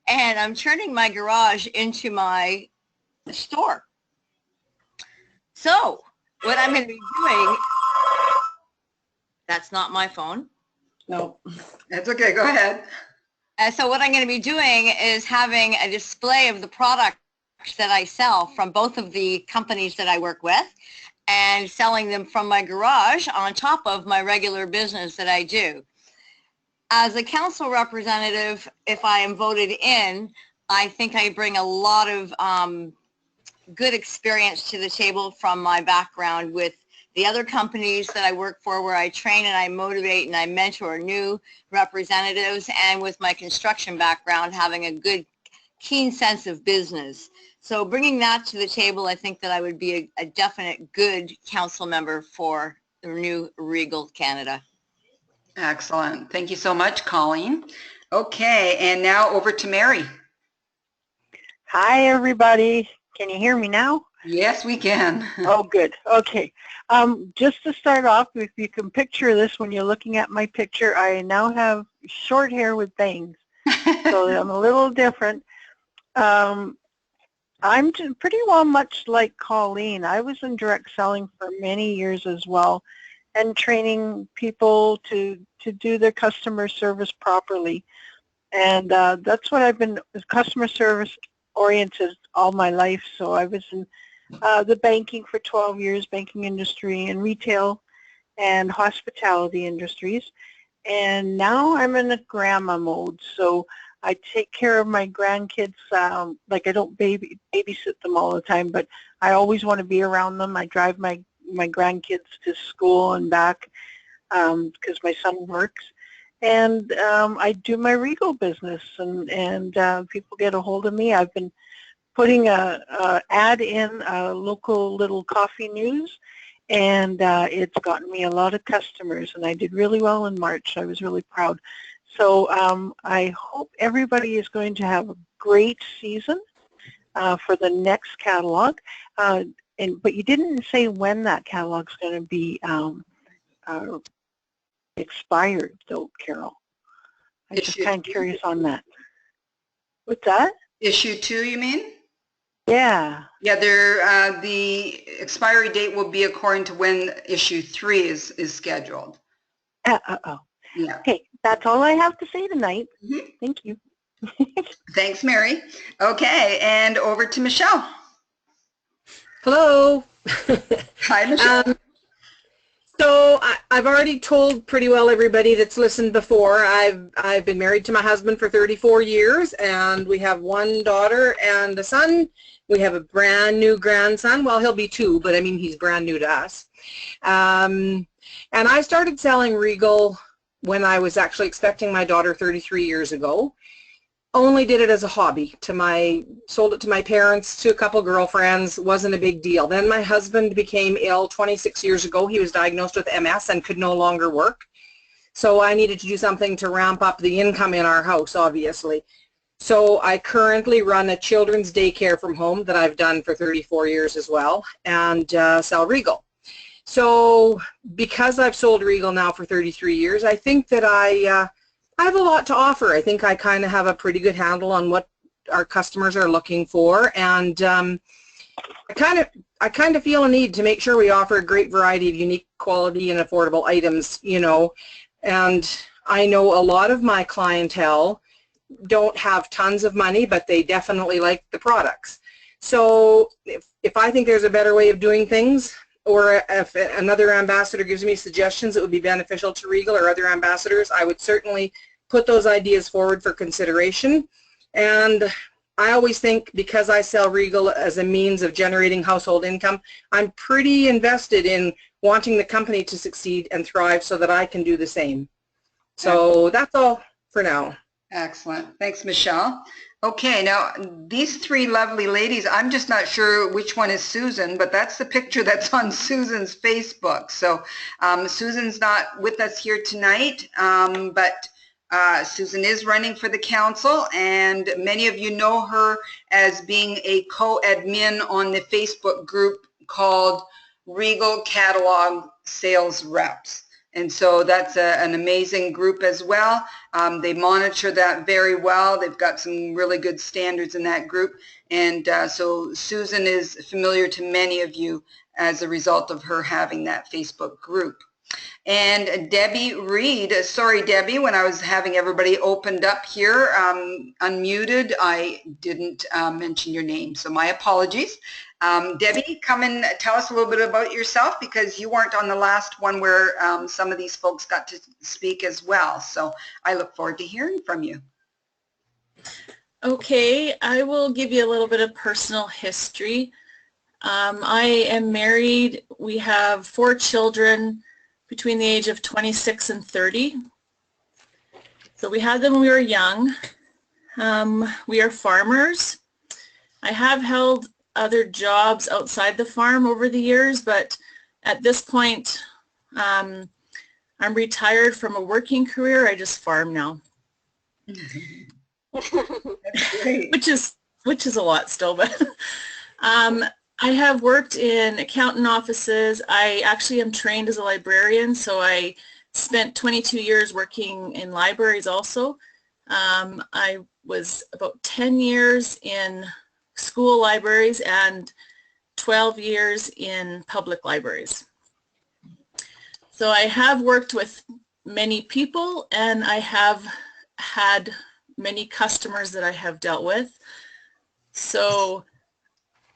and I'm turning my garage into my store. So what I'm going to be doing, that's not my phone. No, that's okay. Go ahead. So what I'm going to be doing is having a display of the products that I sell from both of the companies that I work with and selling them from my garage on top of my regular business that I do. As a council representative, if I am voted in, I think I bring a lot of good experience to the table from my background with the other companies that I work for, where I train and I motivate and I mentor new representatives, and with my construction background, having a good, keen sense of business. So bringing that to the table, I think that I would be a definite good council member for the new Regal Canada. Excellent. Thank you so much, Colleen. Okay, and now over to Mary. Hi, everybody. Can you hear me now? Yes, we can. Oh, good. Okay. Just to start off, if you can picture this when you're looking at my picture, I now have short hair with bangs, so I'm a little different. I'm pretty well much like Colleen. I was in direct selling for many years as well, and training people to do their customer service properly. And that's what I've been customer service oriented all my life. So I was in the banking for 12 years, banking industry and retail and hospitality industries. And now I'm in a grandma mode. So I take care of my grandkids. Like I don't babysit them all the time, but I always want to be around them. I drive my grandkids to school and back because my son works. And I do my Regal business, and people get a hold of me. I've been putting a ad in local little coffee news, and it's gotten me a lot of customers, and I did really well in March. I was really proud. So I hope everybody is going to have a great season for the next catalog. But you didn't say when that catalog's going to be expired, though, Carol. I'm just kind of curious on that. What's that? Issue 2, you mean? Yeah. Yeah, the expiry date will be according to when issue 3 is scheduled. Oh. Yeah. Okay, that's all I have to say tonight. Mm-hmm. Thank you. Thanks, Mary. Okay, and over to Michelle. Hello. Hi, Michelle. So I've already told pretty well everybody that's listened before. I've been married to my husband for 34 years, and we have one daughter and a son. We have a brand new grandson. Well, he'll be 2, but I mean he's brand new to us. And I started selling Regal when I was actually expecting my daughter 33 years ago. Only did it as a hobby. Sold it to my parents, to a couple girlfriends, wasn't a big deal. Then my husband became ill 26 years ago. He was diagnosed with MS and could no longer work. So I needed to do something to ramp up the income in our house, obviously. So I currently run a children's daycare from home that I've done for 34 years as well, and sell Regal. So because I've sold Regal now for 33 years, I think that I have a lot to offer. I think I kind of have a pretty good handle on what our customers are looking for, and I kind of feel a need to make sure we offer a great variety of unique quality and affordable items, you know. And I know a lot of my clientele don't have tons of money, but they definitely like the products. So if I think there's a better way of doing things, or if another ambassador gives me suggestions that would be beneficial to Regal or other ambassadors, I would certainly put those ideas forward for consideration. And I always think, because I sell Regal as a means of generating household income, I'm pretty invested in wanting the company to succeed and thrive so that I can do the same. So that's all for now. Excellent. Thanks, Michelle. Okay, now these 3 lovely ladies, I'm just not sure which one is Susan, but that's the picture that's on Susan's Facebook. So Susan's not with us here tonight, but Susan is running for the council, and many of you know her as being a co-admin on the Facebook group called Regal Catalogue Sales Reps. And so that's an amazing group as well. They monitor that very well. They've got some really good standards in that group. And so Susan is familiar to many of you as a result of her having that Facebook group. And Debbie Reed, sorry Debbie, when I was having everybody opened up here, unmuted, I didn't mention your name, so my apologies. Debbie, come and tell us a little bit about yourself, because you weren't on the last one where some of these folks got to speak as well. So I look forward to hearing from you. Okay, I will give you a little bit of personal history. I am married. We have 4 children between the age of 26 and 30. So we had them when we were young. We are farmers. I have held other jobs outside the farm over the years, but at this point, I'm retired from a working career. I just farm now. which is a lot still, but I have worked in accountant offices. I actually am trained as a librarian, so I spent 22 years working in libraries also. I was about 10 years in school libraries and 12 years in public libraries. So I have worked with many people, and I have had many customers that I have dealt with. So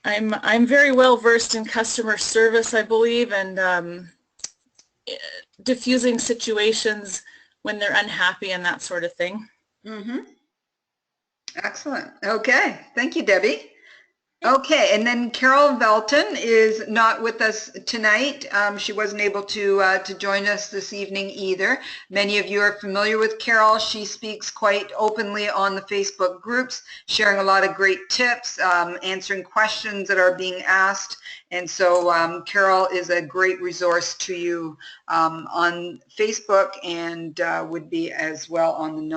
I'm very well versed in customer service, I believe, and diffusing situations when they're unhappy and that sort of thing. Mm-hmm. Excellent. Okay. Thank you, Debbie. Okay, and then Carol Velton is not with us tonight. She wasn't able to join us this evening either. Many of you are familiar with Carol. She speaks quite openly on the Facebook groups, sharing a lot of great tips, answering questions that are being asked. And so Carol is a great resource to you on Facebook, and would be as well on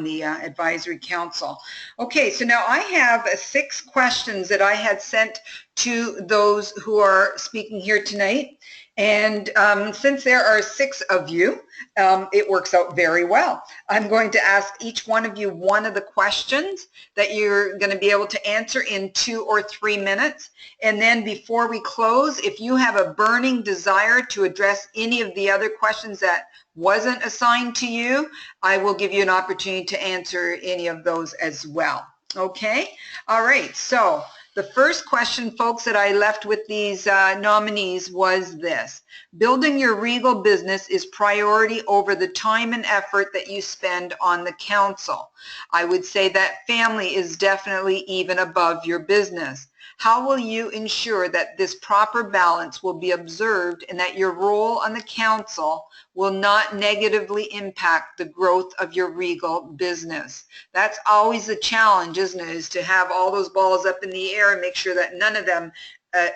the Advisory Council. Okay, so now I have 6 questions that I had sent to those who are speaking here tonight. And since there are 6 of you, it works out very well. I'm going to ask each one of you one of the questions that you're going to be able to answer in 2 or 3 minutes. And then before we close, if you have a burning desire to address any of the other questions that wasn't assigned to you, I will give you an opportunity to answer any of those as well. Okay? All right. So the first question, folks, that I left with these nominees was this: building your Regal business is priority over the time and effort that you spend on the council. I would say that family is definitely even above your business. How will you ensure that this proper balance will be observed and that your role on the council will not negatively impact the growth of your Regal business? That's always a challenge, isn't it, is to have all those balls up in the air and make sure that none of them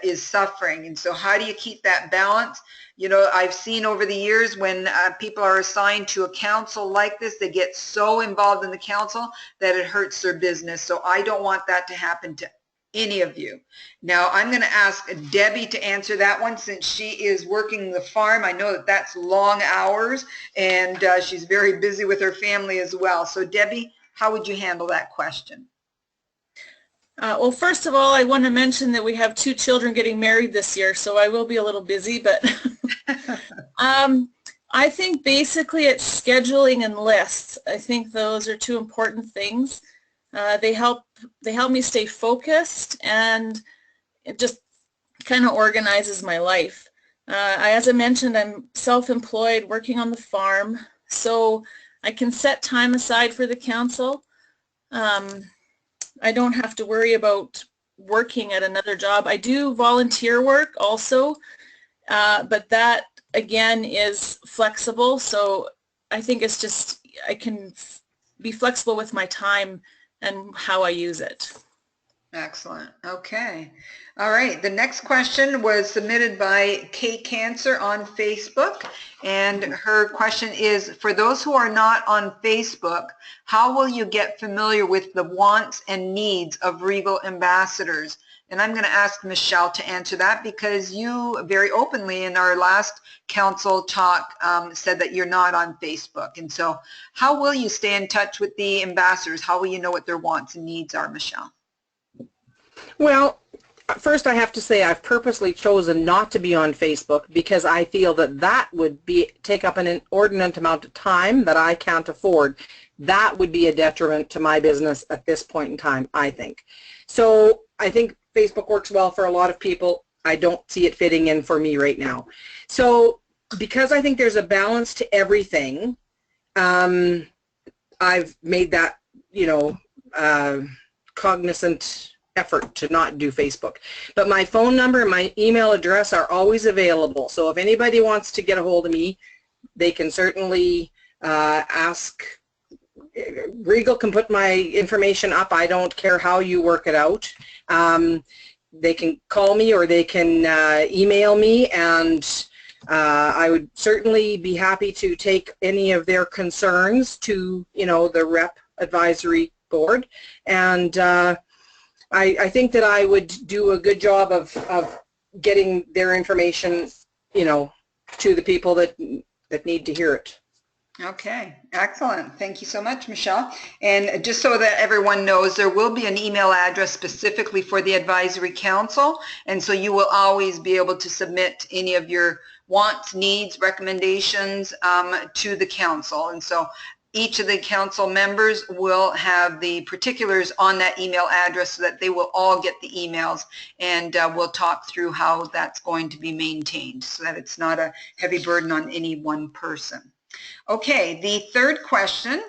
is suffering. And so how do you keep that balance? You know, I've seen over the years when people are assigned to a council like this, they get so involved in the council that it hurts their business. So I don't want that to happen to any of you. Now I'm going to ask Debbie to answer that one, since she is working the farm. I know that that's long hours, and she's very busy with her family as well. So Debbie, how would you handle that question? Well, first of all, I want to mention that we have 2 children getting married this year, so I will be a little busy, but I think basically it's scheduling and lists. I think those are 2 important things. They help me stay focused, and it just kind of organizes my life. As I mentioned, I'm self-employed, working on the farm, so I can set time aside for the council. I don't have to worry about working at another job. I do volunteer work also, but that again is flexible, so I think it's just I can be flexible with my time and how I use it. Excellent. Okay. All right. The next question was submitted by Kate Cancer on Facebook, and her question is, for those who are not on Facebook, how will you get familiar with the wants and needs of Regal ambassadors? And I'm going to ask Michelle to answer that, because you very openly in our last council talk said that you're not on Facebook. And so how will you stay in touch with the ambassadors? How will you know what their wants and needs are, Michelle? Well, first I have to say I've purposely chosen not to be on Facebook because I feel that that would take up an inordinate amount of time that I can't afford. That would be a detriment to my business at this point in time, I think. So I think Facebook works well for a lot of people. I don't see it fitting in for me right now. So because I think there's a balance to everything, I've made that, cognizant effort to not do Facebook. But my phone number and my email address are always available. So if anybody wants to get a hold of me, they can certainly ask. Regal can put my information up. I don't care how you work it out. They can call me or they can email me, and I would certainly be happy to take any of their concerns to, the rep advisory board. And I think that I would do a good job of getting their information, to the people that need to hear it. Okay, excellent. Thank you so much, Michelle. And just so that everyone knows, there will be an email address specifically for the Advisory Council, and so you will always be able to submit any of your wants, needs, recommendations to the council. And so each of the council members will have the particulars on that email address so that they will all get the emails, and we'll talk through how that's going to be maintained so that it's not a heavy burden on any one person. Okay, the third question,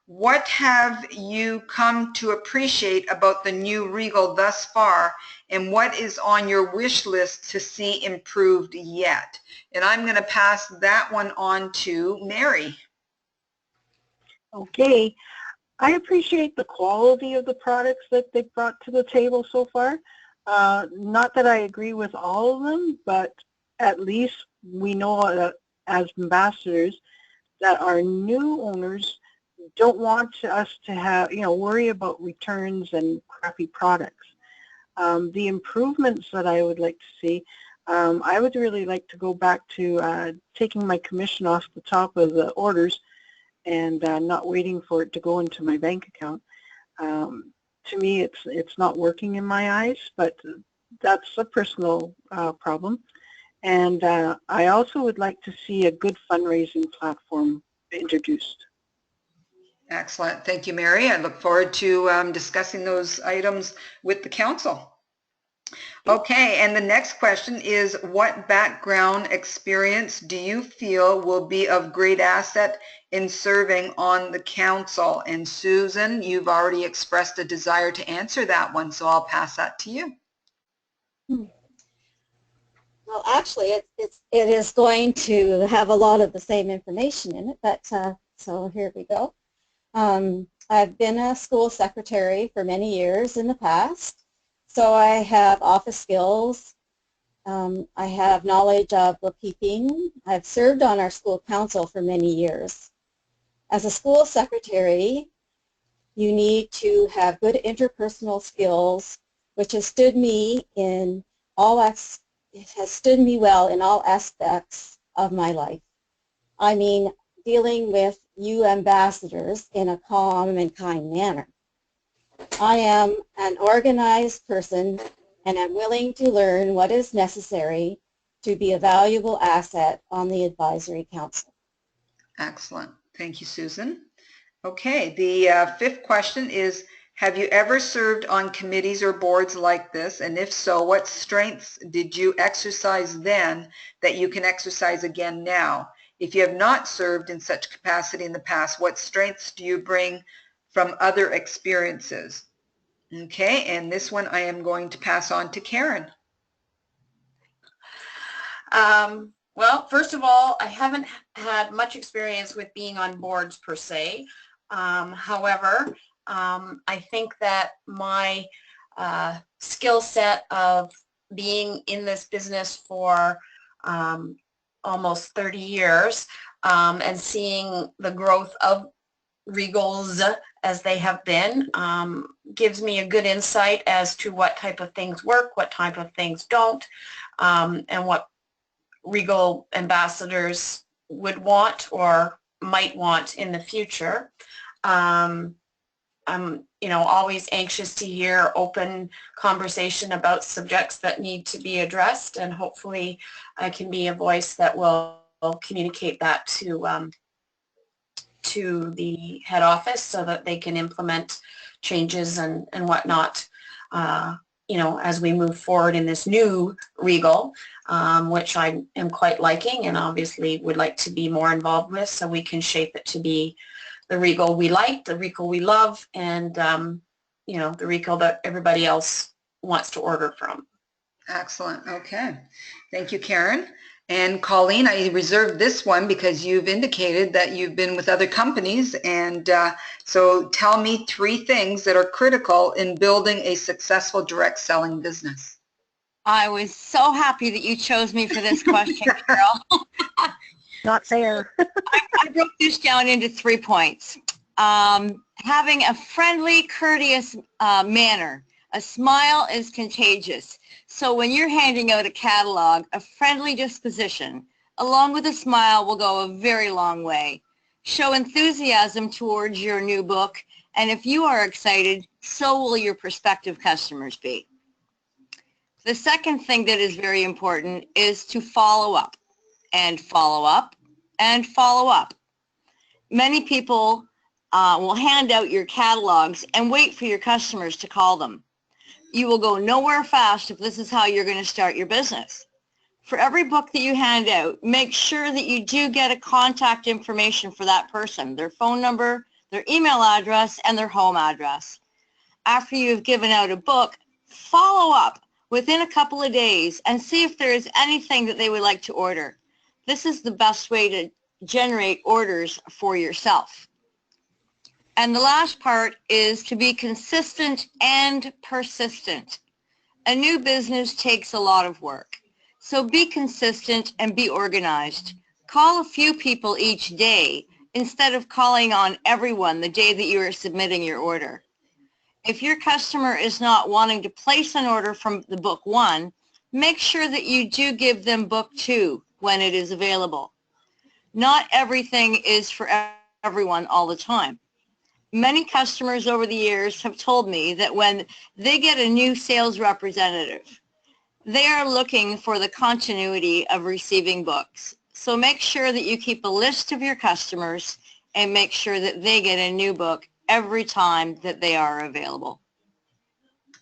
what have you come to appreciate about the new Regal thus far, and what is on your wish list to see improved yet? And I'm going to pass that one on to Mary. Okay. I appreciate the quality of the products that they've brought to the table so far. Not that I agree with all of them, but at least we know that as ambassadors that our new owners don't want us to have, worry about returns and crappy products. The improvements that I would like to see, I would really like to go back to taking my commission off the top of the orders and not waiting for it to go into my bank account. To me, it's not working in my eyes, but that's a personal problem. And I also would like to see a good fundraising platform introduced. Excellent. Thank you, Mary. I look forward to discussing those items with the council. Okay, and the next question is, what background experience do you feel will be of great asset in serving on the council? And Susan, you've already expressed a desire to answer that one, so I'll pass that to you. Well, actually, it is going to have a lot of the same information in it, but so here we go. I've been a school secretary for many years in the past. So I have office skills, I have knowledge of bookkeeping, I've served on our school council for many years. As a school secretary, you need to have good interpersonal skills, which has stood me well in all aspects of my life. I mean, dealing with you ambassadors in a calm and kind manner. I am an organized person and am willing to learn what is necessary to be a valuable asset on the Advisory Council. Excellent. Thank you, Susan. Okay, the fifth question is, have you ever served on committees or boards like this? And if so, what strengths did you exercise then that you can exercise again now? If you have not served in such capacity in the past, what strengths do you bring from other experiences? Okay, and this one I am going to pass on to Karen. Well, first of all, I haven't had much experience with being on boards per se. However, I think that my skill set of being in this business for almost 30 years and seeing the growth of Regals as they have been gives me a good insight as to what type of things work, what type of things don't, and what Regal ambassadors would want or might want in the future. I'm always anxious to hear open conversation about subjects that need to be addressed, and hopefully I can be a voice that will communicate that to the head office so that they can implement changes and whatnot, as we move forward in this new Regal, which I am quite liking and obviously would like to be more involved with, so we can shape it to be the Regal we like, the Regal we love, and the Regal that everybody else wants to order from. Excellent. Okay. Thank you, Karen. And Colleen, I reserved this one because you've indicated that you've been with other companies, and so tell me 3 things that are critical in building a successful direct selling business. I was so happy that you chose me for this question, Carol. Not fair. I broke this down into 3 points. Having a friendly, courteous manner. A smile is contagious. So when you're handing out a catalog, a friendly disposition, along with a smile, will go a very long way. Show enthusiasm towards your new book, and if you are excited, so will your prospective customers be. The second thing that is very important is to follow up, and follow up, and follow up. Many people will hand out your catalogs and wait for your customers to call them. You will go nowhere fast if this is how you're going to start your business. For every book that you hand out, make sure that you do get a contact information for that person, their phone number, their email address, and their home address. After you've given out a book, follow up within a couple of days and see if there is anything that they would like to order. This is the best way to generate orders for yourself. And the last part is to be consistent and persistent. A new business takes a lot of work. So be consistent and be organized. Call a few people each day instead of calling on everyone the day that you are submitting your order. If your customer is not wanting to place an order from the book 1, make sure that you do give them book 2 when it is available. Not everything is for everyone all the time. Many customers over the years have told me that when they get a new sales representative, they are looking for the continuity of receiving books. So make sure that you keep a list of your customers and make sure that they get a new book every time that they are available.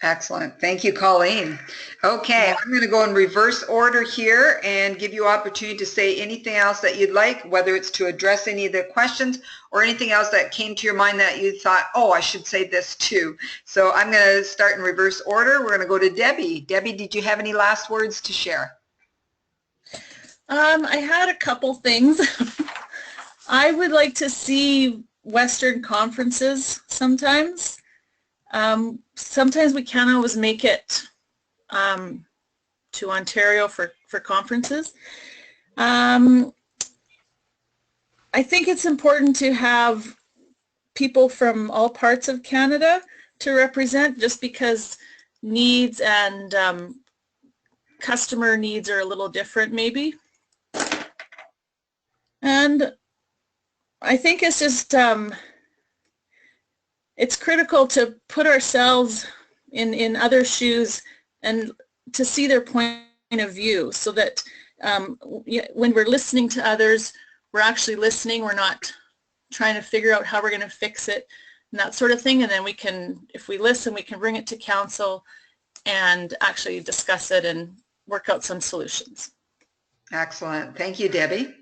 Excellent. Thank you, Colleen. Okay, I'm going to go in reverse order here and give you opportunity to say anything else that you'd like, whether it's to address any of the questions or anything else that came to your mind that you thought, oh, I should say this too. So I'm going to start in reverse order. We're going to go to Debbie. Debbie, did you have any last words to share? I had a couple things. I would like to see Western conferences sometimes. Sometimes we can't always make it to Ontario for conferences. I think it's important to have people from all parts of Canada to represent, just because needs and customer needs are a little different maybe. And I think it's just it's critical to put ourselves in other shoes and to see their point of view, so that when we're listening to others, we're actually listening. We're not trying to figure out how we're going to fix it and that sort of thing. And then we can, if we listen, we can bring it to council and actually discuss it and work out some solutions. Excellent. Thank you, Debbie.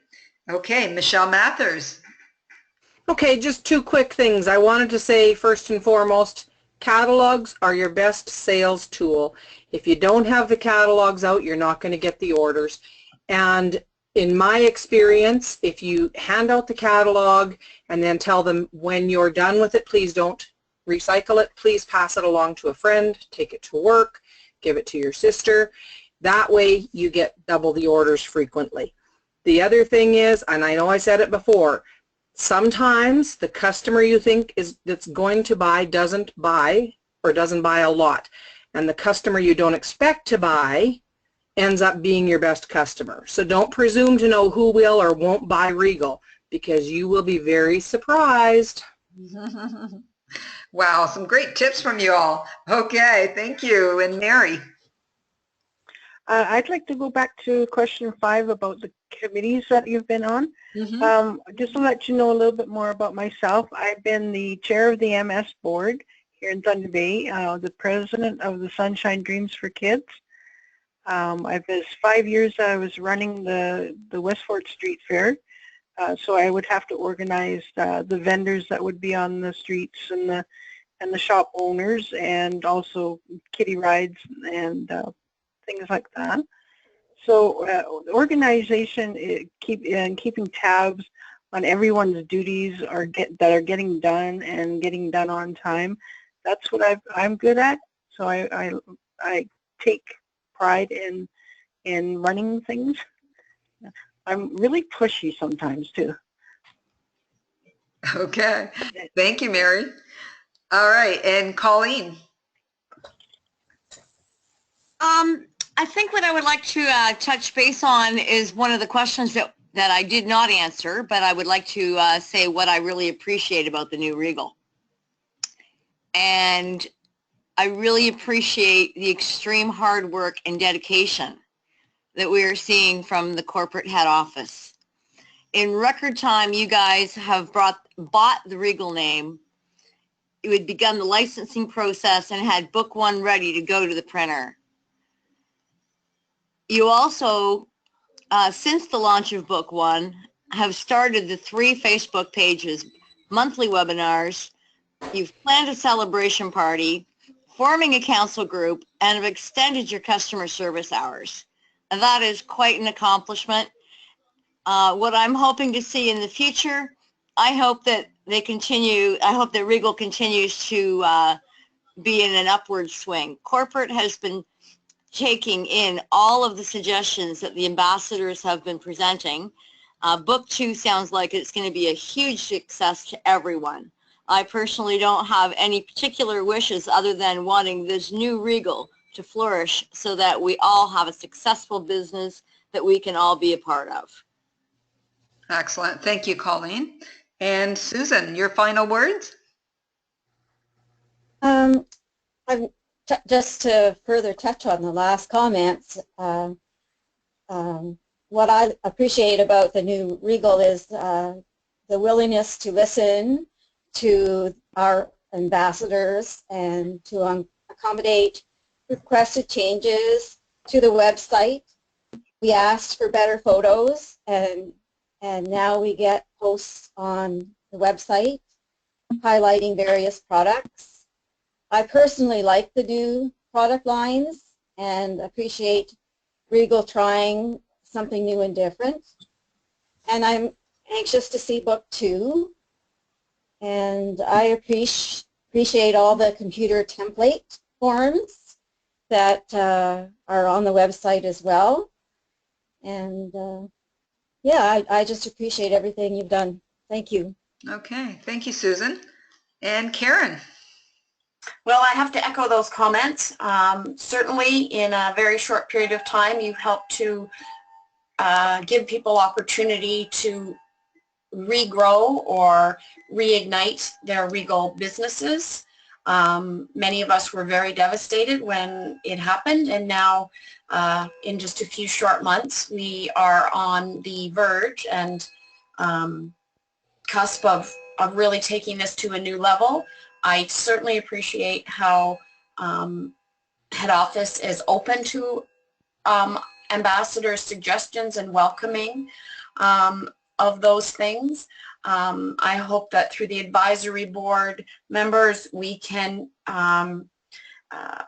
Okay, Michelle Mathers. Okay, just 2 quick things. I wanted to say, first and foremost, catalogs are your best sales tool. If you don't have the catalogs out, you're not going to get the orders. And in my experience, if you hand out the catalog and then tell them when you're done with it, please don't recycle it. Please pass it along to a friend, take it to work, give it to your sister. That way you get double the orders frequently. The other thing is, and I know I said it before, sometimes the customer you think that's going to buy doesn't buy, or doesn't buy a lot. And the customer you don't expect to buy ends up being your best customer. So don't presume to know who will or won't buy Regal, because you will be very surprised. Wow, some great tips from you all. Okay, thank you. And Mary? I'd like to go back to question 5 about the committees that you've been on. Just to let you know a little bit more about myself, I've been the chair of the MS board here in Thunder Bay, the president of the Sunshine Dreams for Kids. I've been 5 years I was running the Westfort Street Fair, so I would have to organize the vendors that would be on the streets and the shop owners, and also kiddie rides and things like that. So organization, keeping tabs on everyone's duties that are getting done and getting done on time. That's what I'm good at. So I take pride in running things. I'm really pushy sometimes too. Okay, thank you, Mary. All right, and Colleen. I think what I would like to touch base on is one of the questions that I did not answer, but I would like to say what I really appreciate about the new Regal. And I really appreciate the extreme hard work and dedication that we are seeing from the corporate head office. in record time, you guys have bought the Regal name. You had begun the licensing process and had book one ready to go to the printer. You also, since the launch of book one, have started the 3 Facebook pages, monthly webinars. You've planned a celebration party, forming a council group, and have extended your customer service hours. And that is quite an accomplishment. What I'm hoping to see in the future, I hope that Regal continues to be in an upward swing. Corporate has been taking in all of the suggestions that the ambassadors have been presenting. Book 2 sounds like it's going to be a huge success to everyone. I personally don't have any particular wishes other than wanting this new Regal to flourish so that we all have a successful business that we can all be a part of. Excellent. Thank you, Colleen. And Susan, your final words? Just to further touch on the last comments, what I appreciate about the new Regal is the willingness to listen to our ambassadors and to accommodate requested changes to the website. We asked for better photos, and now we get posts on the website highlighting various products. I personally like the new product lines and appreciate Regal trying something new and different. And I'm anxious to see book 2. And I appreciate all the computer template forms that are on the website as well. And yeah, I just appreciate everything you've done. Thank you. Okay, thank you, Susan. And Karen? Well, I have to echo those comments. Certainly in a very short period of time, you've helped to give people opportunity to regrow or reignite their Regal businesses. Many of us were very devastated when it happened, and now in just a few short months we are on the verge and cusp of really taking this to a new level. I certainly appreciate how head office is open to ambassadors' suggestions and welcoming of those things. I hope that through the advisory board members we can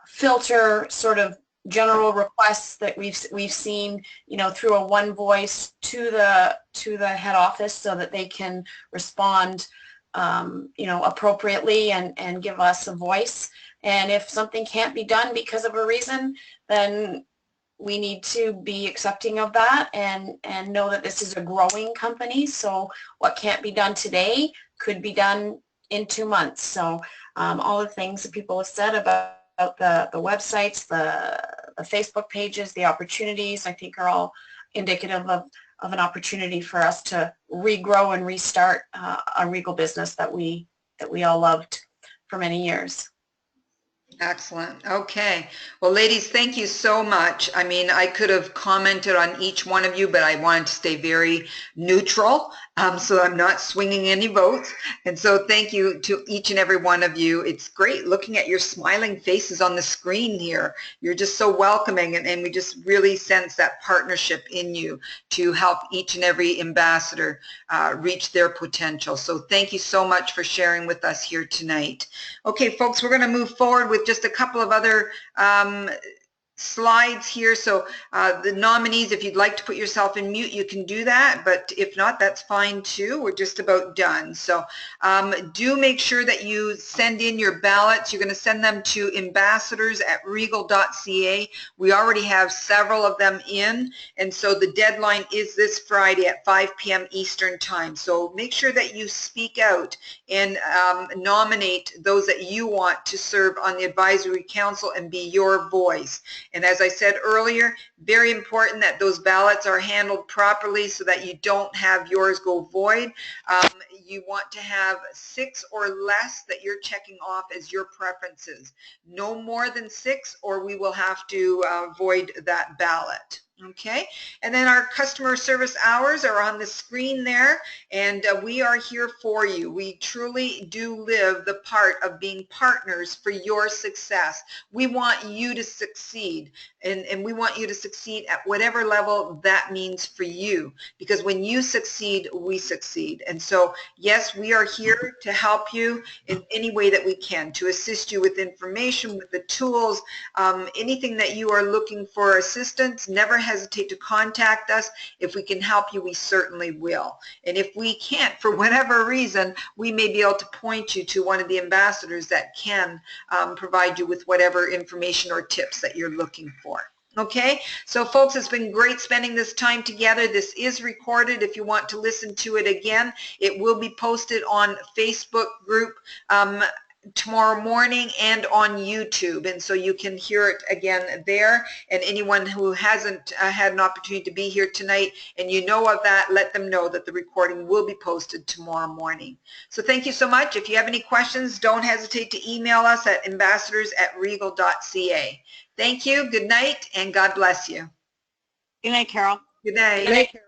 filter sort of general requests that we've seen, you know, through a one voice to the head office so that they can respond you know, appropriately and give us a voice. And if something can't be done because of a reason, then we need to be accepting of that and know that this is a growing company. So what can't be done today could be done in 2 months. So all the things that people have said about the websites, the Facebook pages, the opportunities, I think are all indicative of an opportunity for us to regrow and restart a Regal business that we all loved for many years. Excellent. Okay. Well, ladies, thank you so much. I mean, I could have commented on each one of you, but I wanted to stay very neutral, so I'm not swinging any votes. And so thank you to each and every one of you. It's great looking at your smiling faces on the screen here. You're just so welcoming, and we just really sense that partnership in you to help each and every ambassador reach their potential. So thank you so much for sharing with us here tonight. Okay, folks, we're going to move forward with just a couple of other slides here. So the nominees, if you'd like to put yourself in mute, you can do that, but if not, that's fine too. We're just about done. So do make sure that you send in your ballots. You're going to send them to ambassadors@regal.ca. We already have several of them in, and so the deadline is this Friday at 5 p.m. Eastern time. So make sure that you speak out and nominate those that you want to serve on the advisory council and be your voice. And as I said earlier, very important that those ballots are handled properly so that you don't have yours go void. You want to have 6 or less that you're checking off as your preferences. No more than 6 or we will have to void that ballot. Okay, and then our customer service hours are on the screen there, and we are here for you. We truly do live the part of being partners for your success. We want you to succeed, and we want you to succeed at whatever level that means for you, because when you succeed, we succeed. And so, yes, we are here to help you in any way that we can, to assist you with information, with the tools, anything that you are looking for assistance. Never hesitate to contact us. If we can help you, we certainly will. And if we can't, for whatever reason, we may be able to point you to one of the ambassadors that can provide you with whatever information or tips that you're looking for. Okay, so folks, it's been great spending this time together. This is recorded. If you want to listen to it again, it will be posted on Facebook group tomorrow morning and on YouTube, and so you can hear it again there. And anyone who hasn't had an opportunity to be here tonight and you know of that, let them know that the recording will be posted tomorrow morning. So thank you so much. If you have any questions, don't hesitate to email us at ambassadors@regal.ca. Thank you, good night, and God bless you. Good night, Carol. Good night. Good night, Carol.